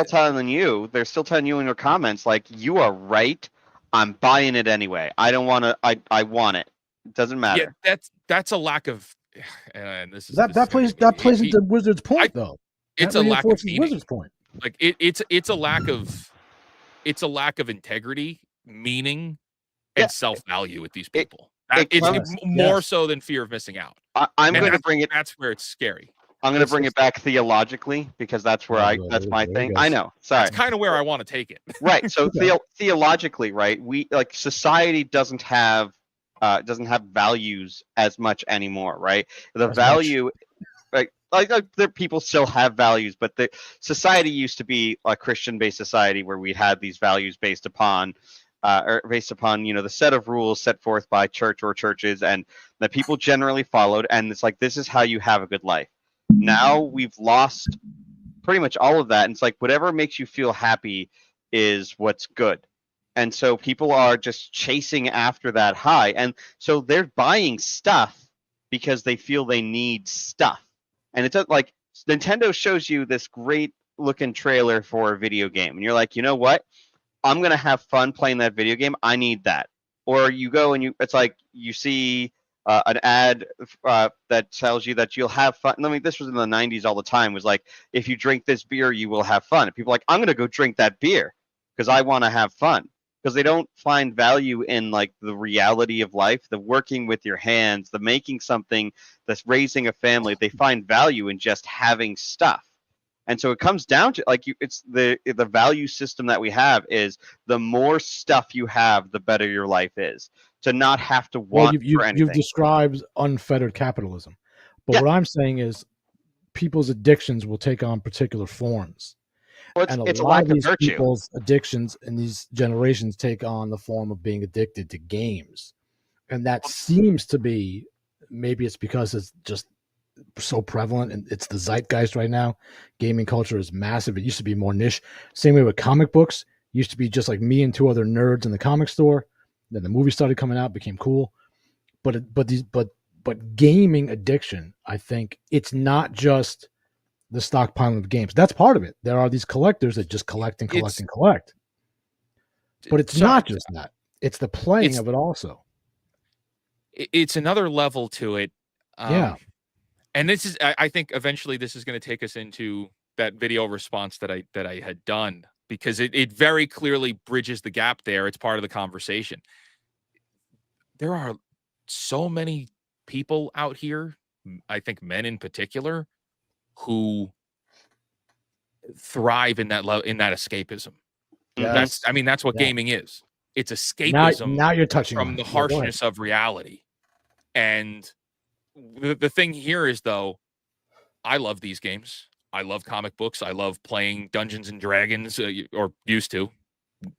telling you. They're still telling you in your comments, like, you are right. I'm buying it anyway. I don't want to. I want it. It doesn't matter. Yeah, that's a lack of. And this is that plays into Wizard's point, though. It's a lack of meaning. Wizard's point. Like, it's a lack of integrity, meaning, and self-value with these people. It's more so than fear of missing out. I'm going to bring it. That's where it's scary. I'm going to bring it back theologically, because that's where that's my thing. I know. Sorry. That's kind of where I want to take it. Right. So theologically, right? We, like, society doesn't have values as much anymore, right? The value, like people still have values, but the society used to be a Christian-based society where we had these values based upon the set of rules set forth by church or churches, and that people generally followed. And it's like, this is how you have a good life. Now we've lost pretty much all of that. And it's like, whatever makes you feel happy is what's good. And so people are just chasing after that high. And so they're buying stuff because they feel they need stuff. And it's like, Nintendo shows you this great looking trailer for a video game, and you're like, you know what? I'm going to have fun playing that video game. I need that. Or you go and it's like, you see an ad that tells you that you'll have fun. I mean, this was in the 90s all the time. It was like, if you drink this beer, you will have fun. And people are like, I'm going to go drink that beer because I want to have fun. Because they don't find value in, like, the reality of life, the working with your hands, the making something, that's raising a family. They find value in just having stuff. And so it comes down to, like, it's the value system that we have is, the more stuff you have, the better your life is. To not have to want for anything. You've described unfettered capitalism. But what I'm saying is, people's addictions will take on particular forms. Well, it's a lack of virtue. People's addictions in these generations take on the form of being addicted to games. And that seems to be, maybe it's because it's just so prevalent and it's the zeitgeist right now. Gaming culture is massive. It used to be more niche. Same way with comic books. It used to be just like me and two other nerds in the comic store. Then the movie started coming out, became cool. But gaming addiction, I think it's not just the stockpiling of games. That's part of it. There are these collectors that just collect and collect and collect. But it's not just that. It's the playing of it also. It's another level to it. And this is, I think eventually this is going to take us into that video response that I had done, because it very clearly bridges the gap there. It's part of the conversation. There are so many people out here, I think men in particular, who thrive in that escapism. Yes. That's what gaming is. It's escapism. Now you're touching from the harshness of reality. And the thing here is, though, I love these games. I love comic books. I love playing Dungeons and Dragons, or used to.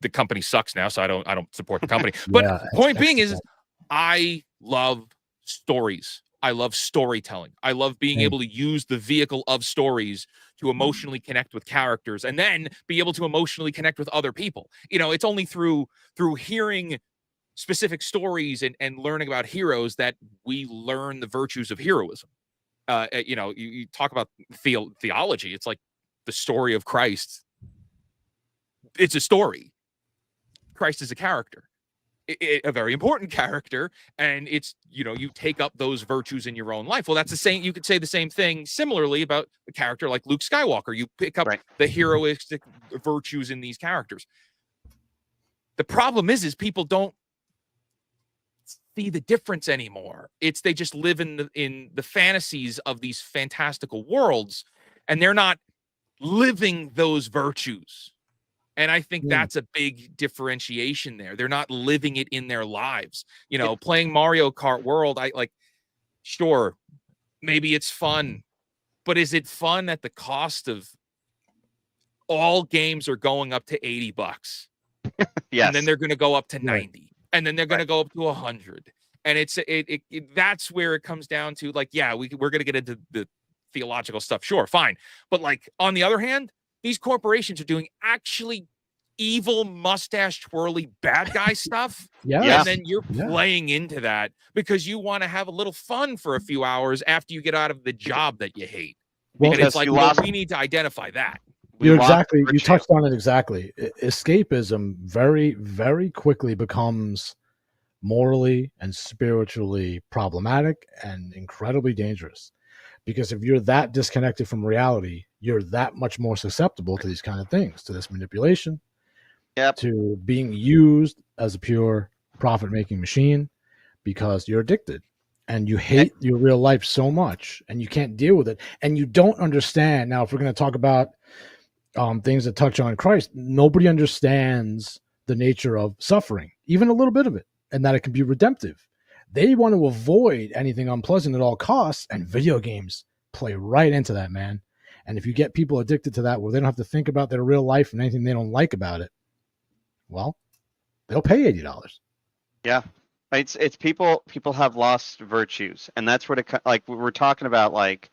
The company sucks now, so I don't support the company. But point being is, I love stories. I love storytelling. I love being able to use the vehicle of stories to emotionally connect with characters and then be able to emotionally connect with other people. It's only through hearing specific stories and learning about heroes that we learn the virtues of heroism. You talk about theology. It's like the story of Christ. It's a story. Christ is a character, a very important character, and it's you take up those virtues in your own life. Well, that's the same. You could say the same thing similarly about a character like Luke Skywalker. You pick up the heroistic virtues in these characters. The problem is people don't see the difference anymore. They just live in the fantasies of these fantastical worlds, and they're not living those virtues. And I think that's a big differentiation there. They're not living it in their lives. Playing Mario Kart World, sure, maybe it's fun, but is it fun at the cost of all games are going up to $80? Yes. And then they're going to go up to 90. And then they're going to go up to 100. And that's where it comes down to, like, yeah, we're going to get into the theological stuff. Sure, fine. But like, on the other hand, these corporations are doing actually evil, mustache twirly bad guy stuff. Yeah. And then you're playing into that because you want to have a little fun for a few hours after you get out of the job that you hate. Well, and it's like, we need to identify that. You touched on it exactly. Escapism very, very quickly becomes morally and spiritually problematic and incredibly dangerous. Because if you're that disconnected from reality, you're that much more susceptible to these kind of things, to this manipulation, to being used as a pure profit-making machine, because you're addicted and you hate your real life so much and you can't deal with it. And you don't understand. Now, if we're going to talk about things that touch on Christ, nobody understands the nature of suffering, even a little bit of it, and that it can be redemptive. They want to avoid anything unpleasant at all costs, and video games play right into that, man. And if you get people addicted to that, where they don't have to think about their real life and anything they don't like about it, well, they'll pay $80. Yeah, it's people have lost virtues, and that's what we're talking about. Like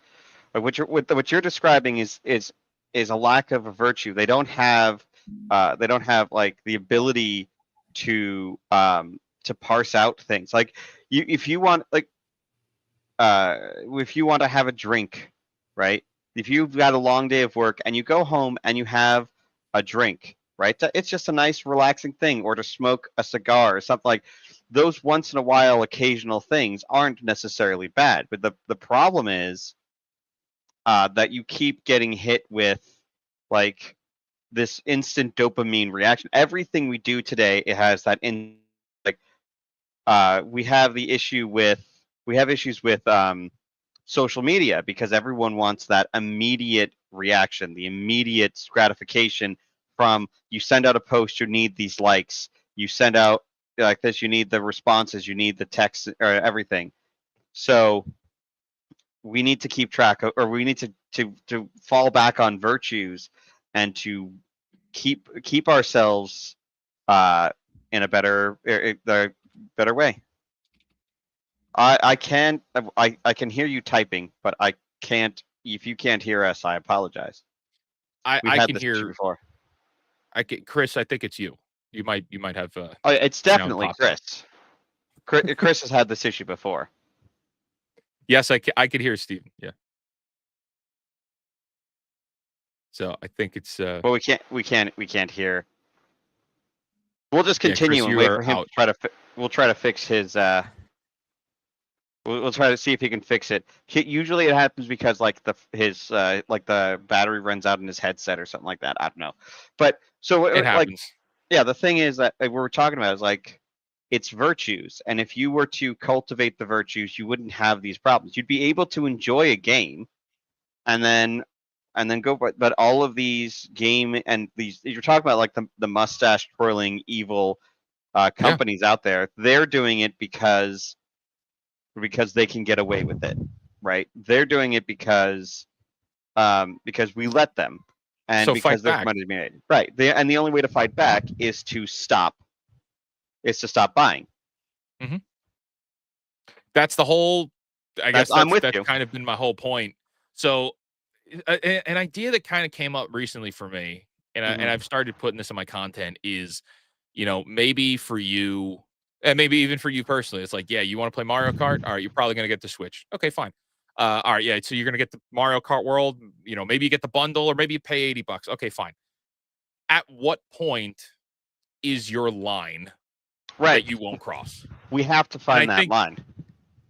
what you're describing is a lack of a virtue. They don't have like the ability to parse out things. Like if you want to have a drink, right? If you've got a long day of work and you go home and you have a drink, right? It's just a nice relaxing thing, or to smoke a cigar or something. Like those once in a while occasional things aren't necessarily bad, but the problem is that you keep getting hit with like this instant dopamine reaction. Everything we do today, it has that we have issues with social media, because everyone wants that immediate reaction, the immediate gratification from, you send out a post, you need these likes, you send out like this, you need the responses, you need the text or everything. So we need to keep track of, or we need to fall back on virtues and to keep ourselves in a better way. I can hear you typing, but I can't. If you can't hear us, I apologize. I can hear before. Chris, I think it's you. You might have. It's definitely Chris. Chris has had this issue before. Yes, I could hear Steven. Yeah. So I think it's. Well, we can't hear. We'll just continue and wait for him to try to. We'll try to fix his. We'll try to see if he can fix it. Usually it happens because like the battery runs out in his headset or something like that. I don't know, but so it happens. The thing is that what we're talking about is like, it's virtues, and if you were to cultivate the virtues, you wouldn't have these problems. You'd be able to enjoy a game, and then go. But all of these you're talking about like the mustache twirling evil companies out there. They're doing it because they can get away with it, right? They're doing it because we let them, and so because there's money to be made, right? And the only way to fight back is to stop buying. Mm-hmm. That's the whole I guess I'm with that's you. kind of been my whole point. So an idea that kind of came up recently for me, and I've started putting this in my content is, maybe for you, and maybe even for you personally, it's like, yeah, you want to play Mario Kart? All right, you're probably going to get the Switch. Okay, fine. All right, yeah, so you're going to get the Mario Kart World, maybe you get the bundle or maybe you pay $80. Okay, fine. At what point is your line Right. that you won't cross? We have to And I find that think, line.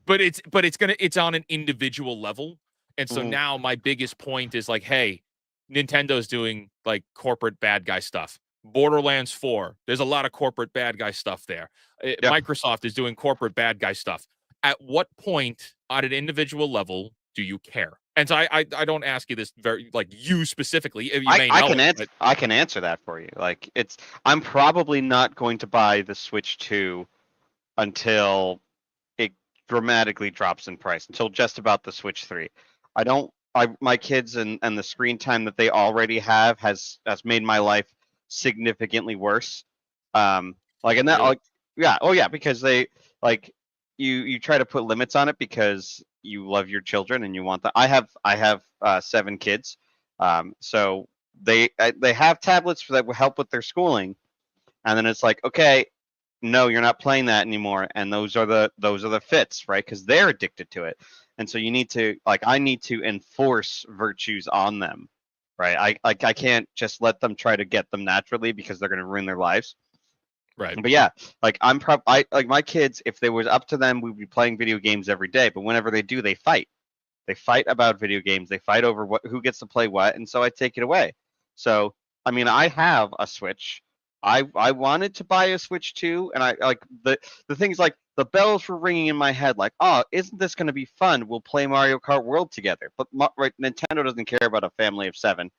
but it's on an individual level. And so now my biggest point is like, hey, Nintendo's doing like corporate bad guy stuff. Borderlands 4, there's a lot of corporate bad guy stuff there. Yeah. Microsoft is doing corporate bad guy stuff. At what point on an individual level do you care? And so I don't ask you this very like you specifically. You may know it, but I can answer that for you. Like I'm probably not going to buy the Switch 2 until it dramatically drops in price, until just about the Switch 3. My kids and the screen time that they already have has made my life significantly worse. Like and that really? like yeah, oh yeah, because they like you try to put limits on it because you love your children and you want that. I have 7 kids. So they have tablets that will help with their schooling, and then it's like, okay, no, you're not playing that anymore, and those are the fits, right? Because they're addicted to it, and so you need to I need to enforce virtues on them, right? I can't just let them try to get them naturally because they're going to ruin their lives. Right. But yeah, like I like my kids, if they was up to them, we'd be playing video games every day. But whenever they do, they fight. They fight about video games. They fight over who gets to play what, and so I take it away. So I mean, I have a Switch. I wanted to buy a Switch too, and I like the things like the bells were ringing in my head, like, oh, isn't this going to be fun? We'll play Mario Kart World together. But right, Nintendo doesn't care about a family of 7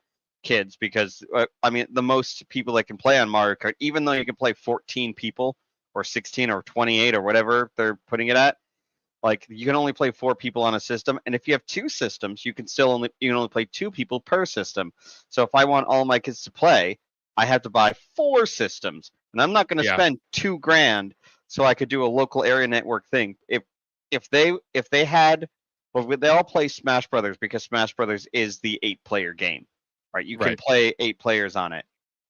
kids because I mean, the most people that can play on Mario Kart, even though you can play 14 people or 16 or 28 or whatever they're putting it at, like you can only play 4 people on a system, and if you have 2 systems, you can only play 2 people per system. So if I want all my kids to play, I have to buy 4 systems, and I'm not going to spend $2,000 so I could do a local area network thing. If they had, well, they all play Smash Brothers because Smash Brothers is the 8-player game, right? You can play 8 players on it.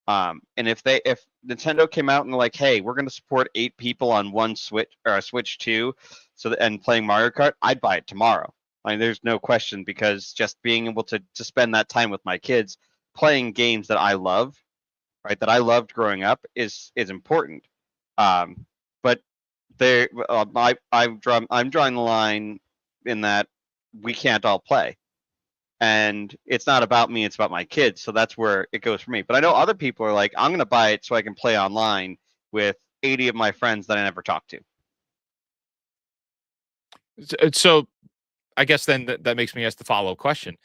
And if Nintendo came out and they're like, hey, we're going to support 8 people on one Switch or a Switch 2, and playing Mario Kart, I'd buy it tomorrow. I mean, there's no question, because just being able to spend that time with my kids playing games that I love, right, that I loved growing up is important. But I'm drawing the line in that we can't all play. And it's not about me, it's about my kids. So that's where it goes for me. But I know other people are like, I'm going to buy it so I can play online with 80 of my friends that I never talk to. So I guess then that makes me ask the follow-up question.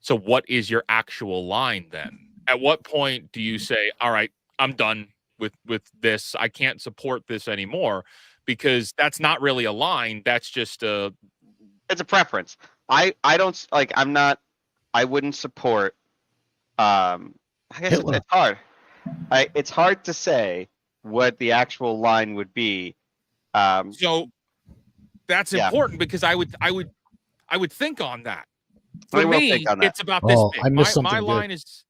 So what is your actual line then? At what point do you say, all right, I'm done with this. I can't support this anymore? Because that's not really a line. That's just it's a preference. I don't like, I wouldn't support, I guess it's hard. It's hard to say what the actual line would be. So that's important, because I would think on that. For me, it's about this big. I missed My something line good. is,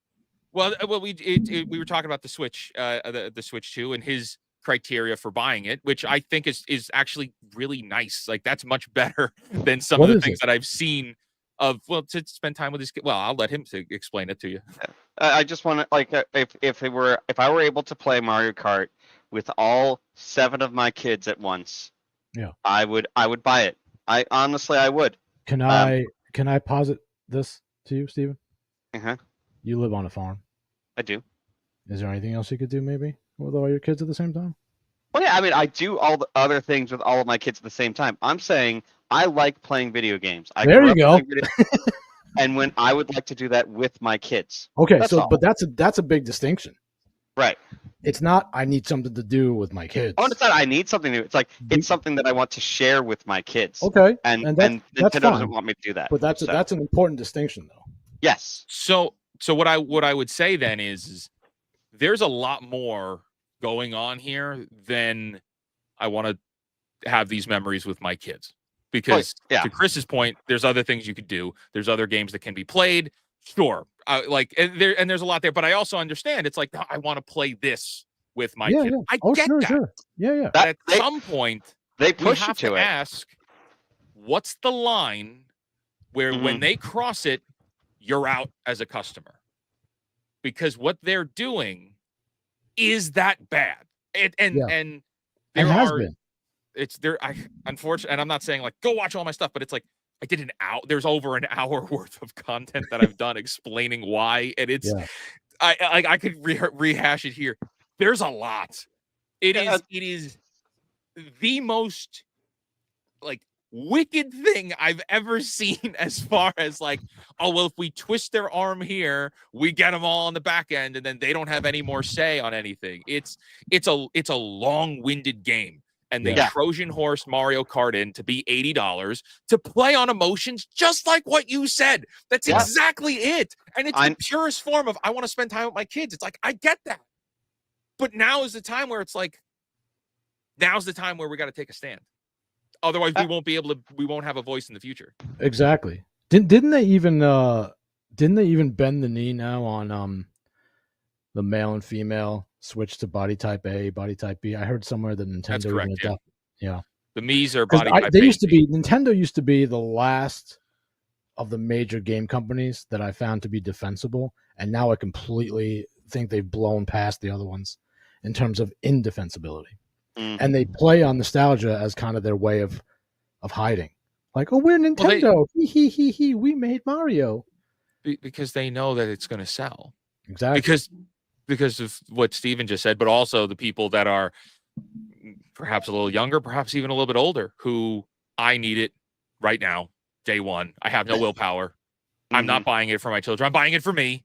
well, we were talking about the Switch, the Switch 2, and his criteria for buying it, which I think is actually really nice. Like, that's much better than some of the things that I've seen of, well, to spend time with his kid. Well, I'll let him explain it to you. I just want to, like, if I were able to play Mario Kart with all 7 of my kids at once, I would buy it. I honestly, I would. Can I posit this to you, Steven? Uh-huh. You live on a farm. I do. Is there anything else you could do, maybe, with all your kids at the same time? Well, yeah, I mean, I do all the other things with all of my kids at the same time. I'm saying I like playing video games. There you go. And when I would like to do that with my kids. Okay, but that's a big distinction. Right. It's not I need something to do with my kids. Oh, it's not I need something to do. It's like it's something that I want to share with my kids. Okay. And Nintendo doesn't want me to do that. But that's an important distinction, though. Yes. So what I would say then is there's a lot more going on here than I want to have these memories with my kids. because to Chris's point, there's other things you could do. There's other games that can be played. Sure. And there's a lot there, but I also understand it's like, no, I want to play this with my kid. I get that. Sure. Yeah. But at some point, they push we have you to ask, what's the line where when they cross it, you're out as a customer? Because what they're doing is that bad. And there has are been. It's there. Unfortunately, and I'm not saying like go watch all my stuff, but it's like I did an hour. There's over an hour worth of content that I've done explaining why, and it's I could rehash it here. There's a lot. It is the most like wicked thing I've ever seen as far as like, oh, well, if we twist their arm here, we get them all on the back end and then they don't have any more say on anything. It's a long-winded game. And they Trojan horse Mario Kart in to be $80 to play on emotions, just like what you said. That's exactly it. And it's the purest form of I want to spend time with my kids. It's like, I get that. But now is the time where it's like, now's the time where we got to take a stand. Otherwise, we won't have a voice in the future. Exactly. Didn't they even bend the knee now on the male and female switch to body type A, body type B? I heard somewhere that Nintendo. That's correct. Yeah. The Mii's are body type. Nintendo used to be the last of the major game companies that I found to be defensible, and now I completely think they've blown past the other ones in terms of indefensibility. And they play on nostalgia as kind of their way of hiding. Like, oh, we're Nintendo. We made Mario. Because they know that it's going to sell. Exactly. Because of what Steven just said, but also the people that are perhaps a little younger, perhaps even a little bit older, who I need it right now, day one. I have no willpower. I'm not buying it for my children. I'm buying it for me.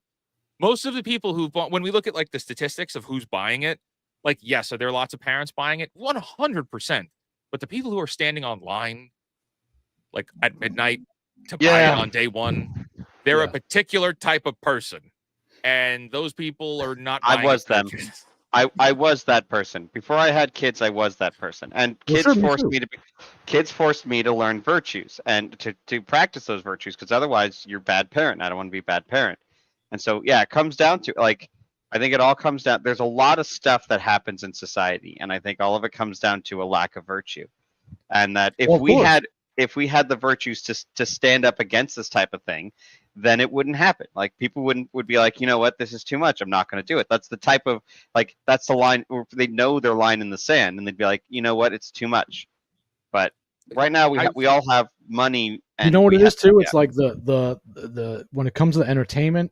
Most of the people who bought, when we look at like the statistics of who's buying it, like, yes, are there lots of parents buying it? 100%. But the people who are standing online, like at midnight to buy it on day one, they're a particular type of person. And those people are not buying I was them. I was that person. Before I had kids, I was that person. And kids forced me to learn virtues and to practice those virtues, because otherwise you're a bad parent. I don't want to be a bad parent. And so, it comes down to, like, I think it all comes down, there's a lot of stuff that happens in society, and I think all of it comes down to a lack of virtue. And that if we had the virtues to stand up against this type of thing, then it wouldn't happen. Like, people would be like, you know what, this is too much. I'm not going to do it. That's the type of, like, that's the line, or they know their line in the sand, and they'd be like, you know what, it's too much. But right now we all have money. And you know what it is too? It's like the when it comes to the entertainment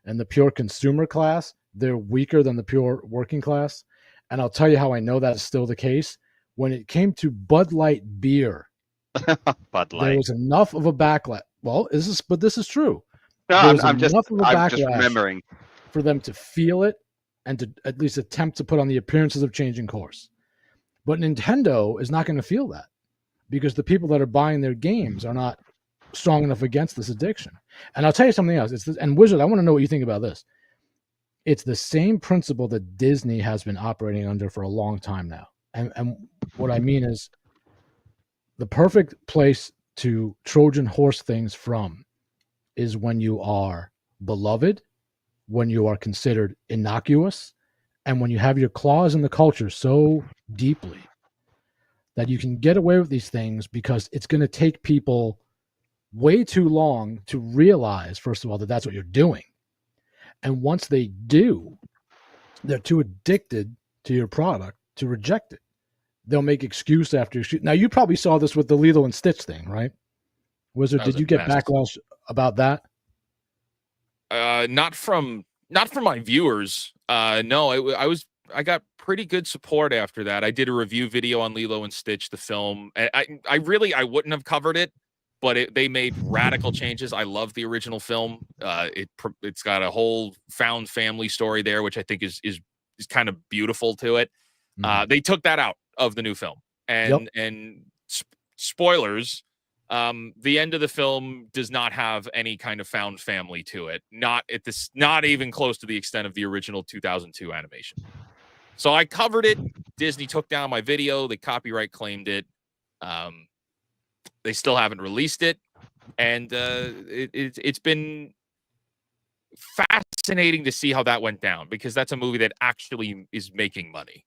and the pure consumer class, they're weaker than the pure working class. And I'll tell you how I know that is still the case. When it came to Bud Light beer, there was enough of a backlash. Well, this is true. No, I'm just remembering for them to feel it and to at least attempt to put on the appearances of changing course. But Nintendo is not going to feel that, because the people that are buying their games are not strong enough against this addiction. And I'll tell you something else. And Wizard, I want to know what you think about this. It's the same principle that Disney has been operating under for a long time now. And what I mean is, the perfect place to Trojan horse things from is when you are beloved, when you are considered innocuous, and when you have your claws in the culture so deeply that you can get away with these things, because it's going to take people way too long to realize, first of all, that that's what you're doing. And once they do, they're too addicted to your product to reject it. They'll make excuse after excuse. Now, you probably saw this with the Lilo and Stitch thing, right? Wizard, did you get backlash about that? Not from my viewers. No, I got pretty good support after that. I did a review video on Lilo and Stitch, the film. I wouldn't have covered it, but they made radical changes. I love the original film. It's got a whole found family story there, which I think is kind of beautiful to it. They took that out of the new film, and spoilers. The end of the film does not have any kind of found family to it. Not even close to the extent of the original 2002 animation. So I covered it. Disney took down my video. They copyright claimed it. They still haven't released it, and it's been fascinating to see how that went down, because that's a movie that actually is making money.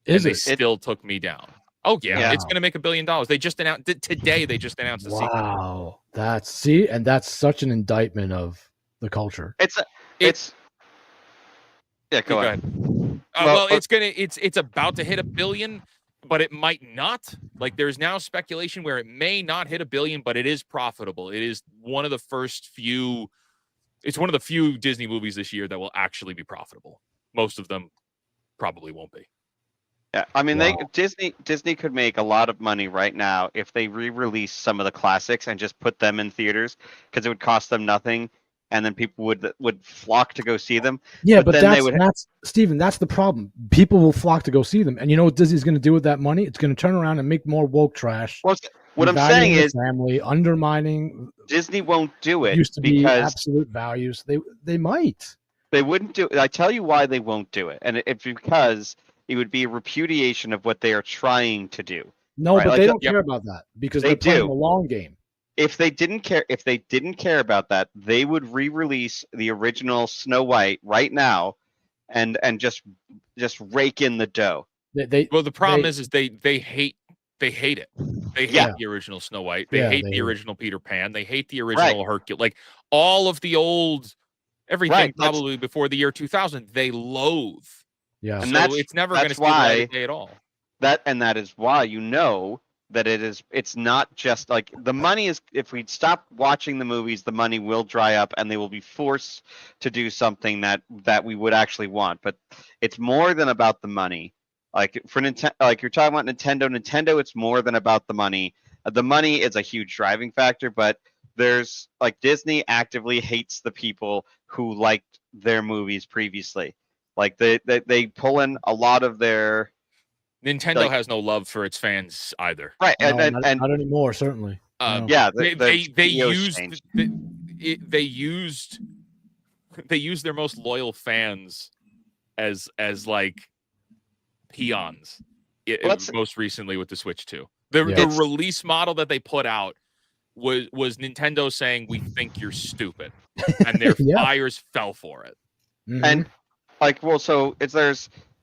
Is They it? still took me down. Oh yeah, Wow. it's going to make $1 billion. They just announced today. They just announced the sequel. Wow, that's such an indictment of the culture. Yeah, go ahead. Well, it's about to hit $1 billion, but it might not. Like, there's now speculation where it may not hit $1 billion, but it is profitable. It is one of the few Disney movies this year that will actually be profitable. Most of them probably won't be. Yeah, I mean, Wow. Disney could make a lot of money right now if they re-release some of the classics and just put them in theaters, because it would cost them nothing, and then people would flock to go see them. Yeah, but then that's Steven, that's the problem. People will flock to go see them, and you know what Disney's going to do with that money? It's going to turn around and make more woke trash. Well, what I'm saying is, family, undermining Disney won't do it used to be because absolute values. They might. they wouldn't do it. I tell you why they won't do it, and it's because it would be a repudiation of what they are trying to do. No, right? but Like, they don't care about that because they're playing the long game. If they didn't care about that, they would re-release the original Snow White right now, and just rake in the dough. Well, the problem is they hate it. They hate the original Snow White. They hate the original Peter Pan. They hate the original Hercules. Like, all of the old everything probably before the year 2000, they loathe. Yeah, and so it's never going to see the light of day at all. That is why that it's not just like the money is. If we stop watching the movies, the money will dry up, and they will be forced to do something that we would actually want. But it's more than about the money. Like, for Nintendo, like you're talking about Nintendo, it's more than about the money. The money is a huge driving factor, but there's, like, Disney actively hates the people who liked their movies previously. Like, they pull in a lot of their. Nintendo has no love for its fans either. Right, and not anymore, certainly. Yeah, they used their most loyal fans as like peons. Most recently with the Switch 2. The release model that they put out was Nintendo saying, "We think you're stupid," and their fires fell for it. Mm-hmm. And so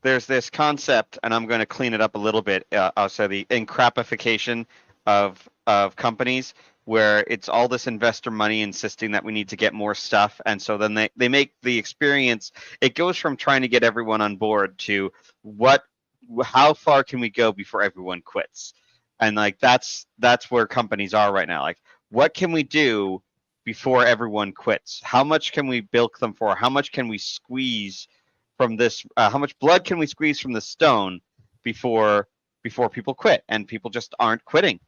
there's this concept, and I'm going to clean it up a little bit. So the encrapification of companies, where it's all this investor money insisting that we need to get more stuff, and so then they make the experience. It goes from trying to get everyone on board to how far can we go before everyone quits, and like that's where companies are right now. Like, what can we do before everyone quits? How much can we bilk them for? How much can we squeeze from this? How much blood can we squeeze from the stone before people quit? And people just aren't quitting.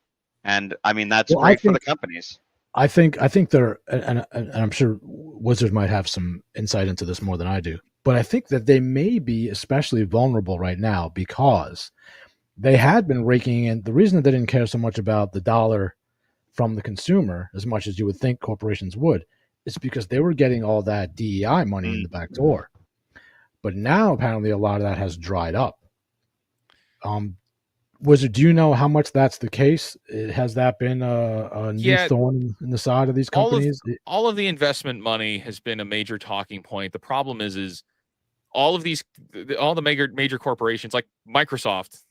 And I mean, that's great for the companies. I think they're, and I'm sure Wizards might have some insight into this more than I do, but I think that they may be especially vulnerable right now because they had been raking in. The reason that they didn't care so much about the dollar from the consumer as much as you would think corporations would is because they were getting all that DEI money in the back door. But now apparently a lot of that has dried up. Wizard, do you know how much that's the case? Has that been a new thorn in the side of these companies? All of the investment money has been a major talking point. The problem is all the major corporations like Microsoft.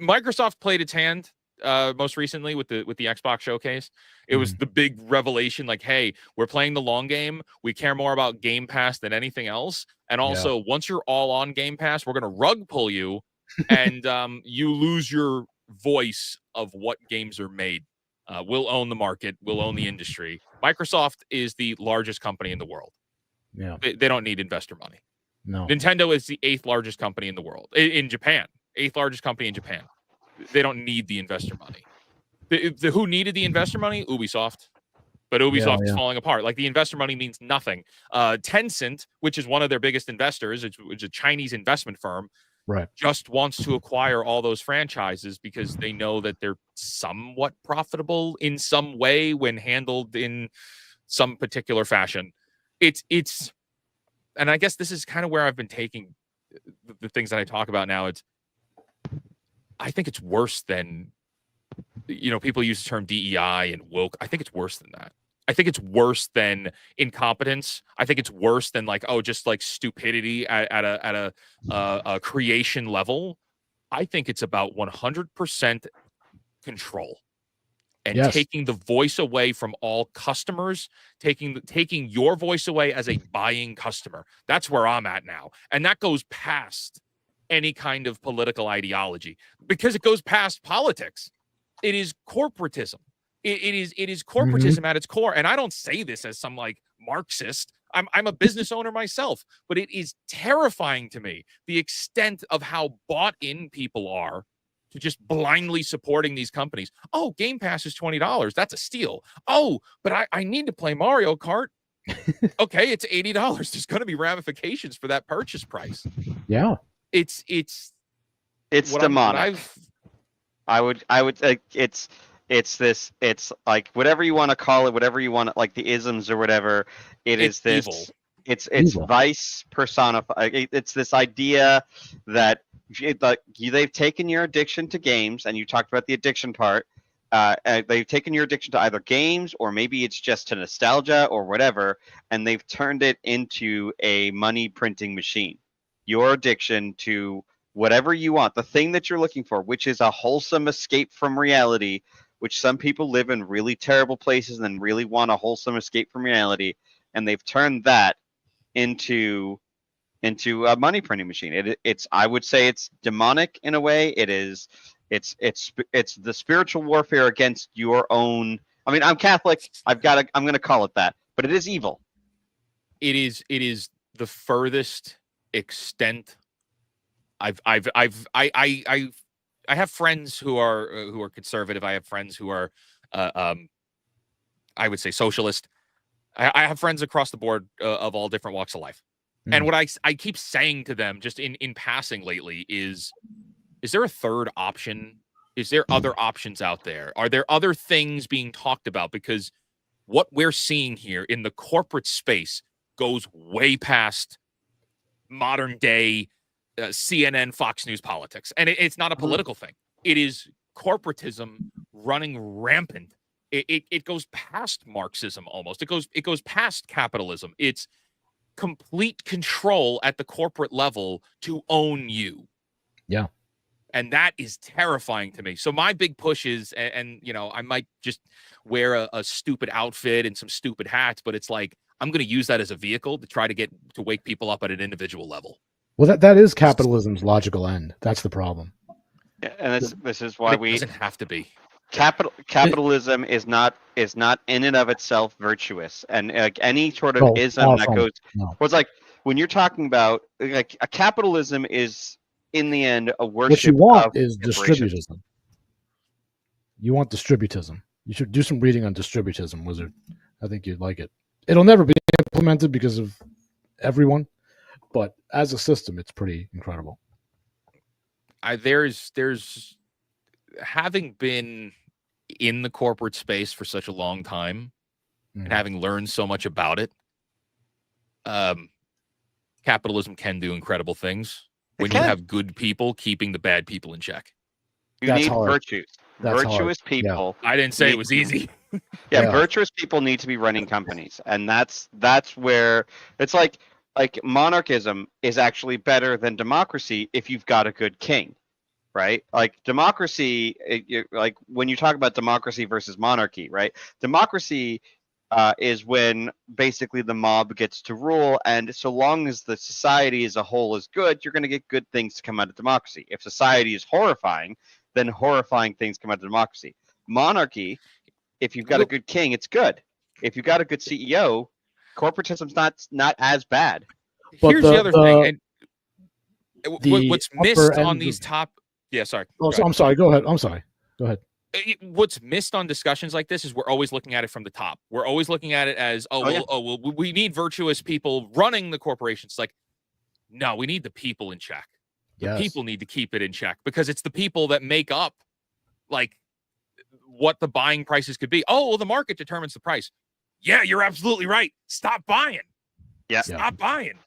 Microsoft played its hand most recently with the Xbox showcase. It was the big revelation, like, hey, we're playing the long game. We care more about Game Pass than anything else. And also, once you're all on Game Pass, we're going to rug pull you, and you lose your voice of what games are made. We'll own the market. We'll own the industry. Microsoft is the largest company in the world. Yeah, they don't need investor money. No. Nintendo is the 8th largest company in the world, in Japan. 8th largest company in Japan. They don't need the investor money. Who needed the investor money? Ubisoft. But Ubisoft is falling apart. Like, the investor money means nothing. Tencent, which is one of their biggest investors, which is a Chinese investment firm, just wants to acquire all those franchises because they know that they're somewhat profitable in some way when handled in some particular fashion. It's, and I guess this is kind of where I've been taking the things that I talk about now. I think it's worse than people use the term DEI and woke. I think it's worse than that. I think it's worse than incompetence. I think it's worse than just like stupidity at a creation level. I think it's about 100% control and taking the voice away from all customers, taking your voice away as a buying customer. That's where I'm at now. And that goes past any kind of political ideology because it goes past politics. It is corporatism. It is corporatism at its core. And I don't say this as some like Marxist. I'm a business owner myself, but it is terrifying to me the extent of how bought in people are to just blindly supporting these companies. Oh, Game Pass is $20. That's a steal. Oh, but I need to play Mario Kart. Okay, it's $80. There's going to be ramifications for that purchase price. Yeah, it's demonic. I would it's like whatever you want to call it, whatever you want, like the isms or whatever. It's this evil. It's evil. Vice personified. It's this idea that they've taken your addiction to games, and you talked about the addiction part. They've taken your addiction to either games, or maybe it's just to nostalgia or whatever, and they've turned it into a money printing machine. Your addiction to whatever you want, the thing that you're looking for, which is a wholesome escape from reality, which some people live in really terrible places and really want a wholesome escape from reality, and they've turned that into a money printing machine. I would say it's demonic in a way. It's the spiritual warfare against your own. I mean, I'm Catholic. I'm going to call it that, but it is evil. It is the furthest extent. I have friends who are conservative. I have friends who are, I would say, socialist. I have friends across the board of all different walks of life. And what I keep saying to them just in passing lately is there a third option? Is there other options out there? Are there other things being talked about? Because what we're seeing here in the corporate space goes way past modern day CNN, Fox News politics. And it's not a political thing. It is corporatism running rampant. It goes past Marxism almost. It goes past capitalism. It's complete control at the corporate level to own you. Yeah. And that is terrifying to me. So my big push is, and I might just wear a stupid outfit and some stupid hats, but it's like, I'm going to use that as a vehicle to try to wake people up at an individual level. Well, that is capitalism's logical end. That's the problem. Yeah, and this is why it doesn't have to be. Capitalism is not in and of itself virtuous, and like any sort of ism that goes. Well, it's like when you're talking about like a capitalism is in the end a worship. What you want is distributism. You want distributism. You should do some reading on distributism, Wizard. I think you'd like it. It'll never be implemented because of everyone, but as a system, it's pretty incredible. There's having been in the corporate space for such a long time and having learned so much about it, capitalism can do incredible things when you have good people keeping the bad people in check. You need virtues. Virtuous people. Yeah. I didn't say it was easy. Yeah, virtuous people need to be running companies, and that's where it's like monarchism is actually better than democracy if you've got a good king, right? Like democracy, like when you talk about democracy versus monarchy, right? Democracy is when basically the mob gets to rule, and so long as the society as a whole is good, you're going to get good things to come out of democracy. If society is horrifying, then horrifying things come out of democracy. Monarchy, if you've got a good king, it's good. If you've got a good CEO, corporatism's not as bad. But here's the other thing. And what's missed on these top... Yeah, sorry. Oh, I'm sorry. Go ahead. I'm sorry. Go ahead. What's missed on discussions like this is we're always looking at it from the top. We're always looking at it as, we need virtuous people running the corporations. Like, no, we need the people in check. The people need to keep it in check because it's the people that make up like what the buying prices could be. Oh, well, the market determines the price. Yeah, you're absolutely right. Stop buying. Yeah. Stop buying.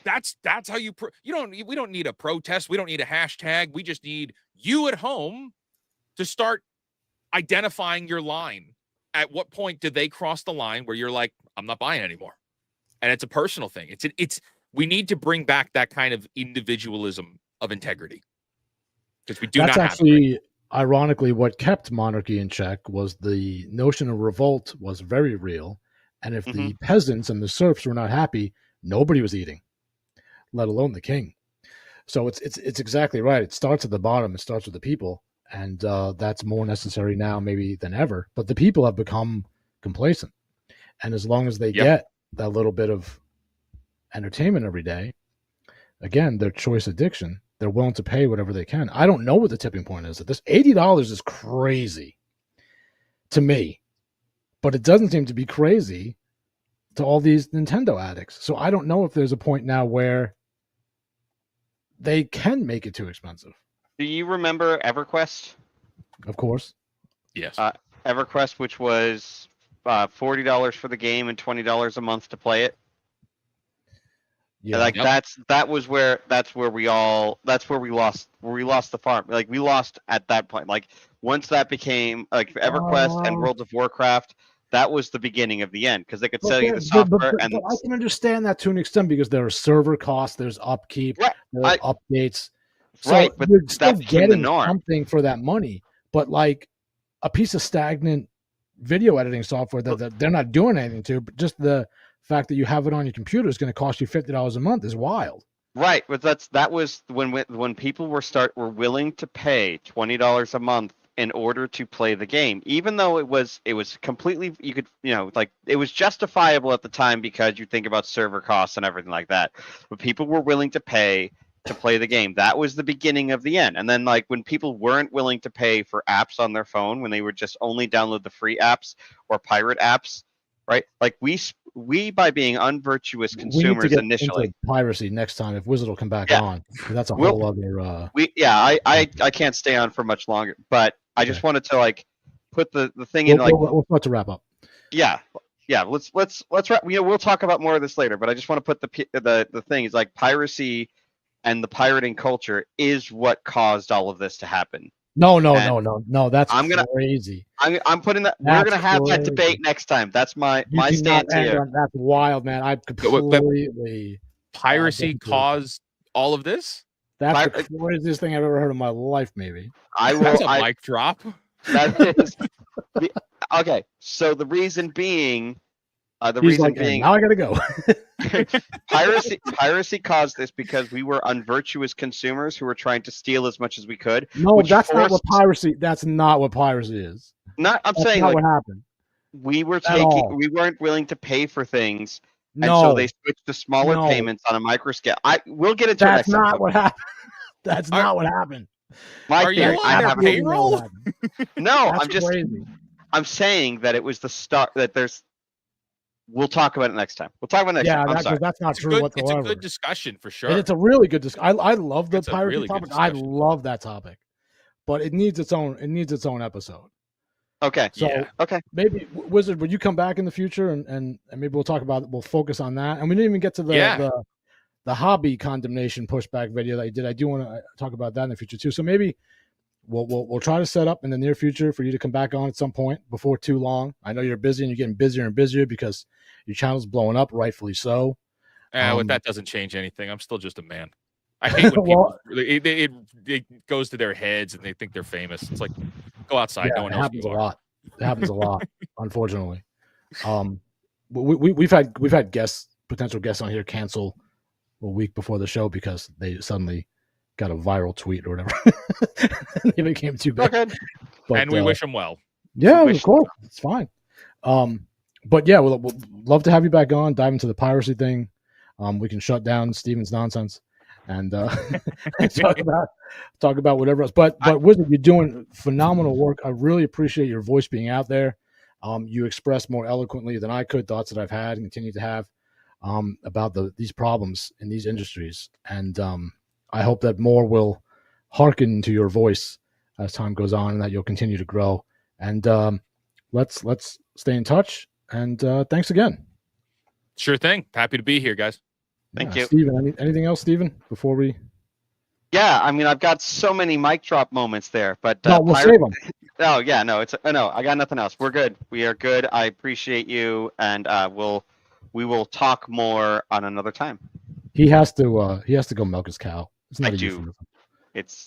That's how we don't need a protest. We don't need a hashtag. We just need you at home to start identifying your line. At what point do they cross the line where you're like, I'm not buying anymore? And it's a personal thing. We need to bring back that kind of individualism of integrity, because we do That's not actually have ironically what kept monarchy in check. Was the notion of revolt was very real, and if the peasants and the serfs were not happy, nobody was eating, let alone the king. So it's exactly right. It starts at the bottom. It starts with the people, and that's more necessary now maybe than ever. But the people have become complacent, and as long as they get that little bit of entertainment every day, again, their choice addiction, they're willing to pay whatever they can. I don't know what the tipping point is. This $80 is crazy to me, but it doesn't seem to be crazy to all these Nintendo addicts. So I don't know if there's a point now where they can make it too expensive. Do you remember EverQuest? Of course. Yes. EverQuest, which was $40 for the game and $20 a month to play it. Yeah, like that's where we lost the farm. Like we lost at that point. Like once that became like EverQuest and World of Warcraft, that was the beginning of the end, because they could sell you the software. But I can understand that to an extent, because there are server costs, there's upkeep, there are updates. So but you're still that became the norm. Something for that money, but like a piece of stagnant video editing software that they're not doing anything to, but just the fact that you have it on your computer is going to cost you $50 a month is wild. Right, but that was when people were willing to pay $20 a month in order to play the game, even though it was completely, you could, like it was justifiable at the time because you think about server costs and everything like that. But people were willing to pay to play the game. That was the beginning of the end. And then like when people weren't willing to pay for apps on their phone, when they would just only download the free apps or pirate apps, right? Like we by being unvirtuous consumers initially. Piracy next time if Wizard will come back on. That's a whole other. I can't stay on for much longer, but I just wanted to like put the thing in like. We'll start to wrap up. Yeah. Let's wrap. We'll talk about more of this later, but I just want to put the thing is like piracy and the pirating culture is what caused all of this to happen. No. That's crazy. I'm putting that. We're gonna have that debate next time. That's my stance here. That's wild, man. I completely. Piracy caused all of this. That's the craziest thing I've ever heard in my life. Maybe. That's a mic drop. That is. Okay, so the reason being. Now I gotta go. Piracy caused this because we were unvirtuous consumers who were trying to steal as much as we could. No, that's not what piracy. That's not what piracy is. I'm saying not what happened. We weren't willing to pay for things, and so they switched to smaller payments on a micro scale. We'll get into that's not what happened. That's not what happened. Are you on their payroll? No, I'm saying that it was the start. That there's. We'll talk about it next time. We'll talk about it next time. I'm sorry. That's not true whatsoever. It's a good discussion for sure. And it's a really good discussion. I love the piracy topic. I love that topic, but it needs its own. It needs its own episode. Okay. So maybe Wizard, would you come back in the future and maybe we'll talk about it. We'll focus on that. And we didn't even get to the hobby condemnation pushback video that you did. I do want to talk about that in the future too. So maybe we'll try to set up in the near future for you to come back on at some point before too long. I know you're busy and you're getting busier and busier because your channel's blowing up, rightfully so. But that doesn't change anything. I'm still just a man. I hate when people it goes to their heads and they think they're famous. It's like, go outside. No one knows who you are. It happens a lot, unfortunately. We've had potential guests on here cancel a week before the show because they suddenly got a viral tweet or whatever. They became too big. But, and we wish them well. Yeah, of course. It's fine. But yeah, we'll love to have you back on, dive into the piracy thing. We can shut down Steven's nonsense and talk about whatever else. But Wizard, you're doing phenomenal work. I really appreciate your voice being out there. You express more eloquently than I could thoughts that I've had and continue to have about these problems in these industries. And I hope that more will hearken to your voice as time goes on and that you'll continue to grow. And let's stay in touch. And thanks again. Sure thing. Happy to be here, guys. Thank you. Steven, anything else, Steven, before we... Yeah, I mean, I've got so many mic drop moments there, but we'll save them. Oh yeah, no, it's no. I got nothing else. We're good. We are good. I appreciate you, and we will talk more on another time. He has to go milk his cow. It's I not a do. euphemism.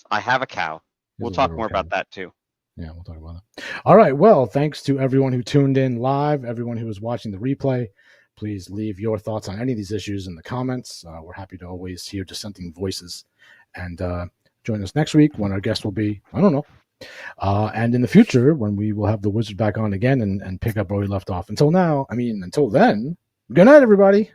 I have a cow. He's We'll a talk literal more cow. about that too. Yeah, we'll talk about that. All right. Well, thanks to everyone who tuned in live, everyone who was watching the replay. Please leave your thoughts on any of these issues in the comments. We're happy to always hear dissenting voices. And join us next week when our guest will be, I don't know. And in the future, when we will have the wizard back on again and pick up where we left off. Until then, good night, everybody.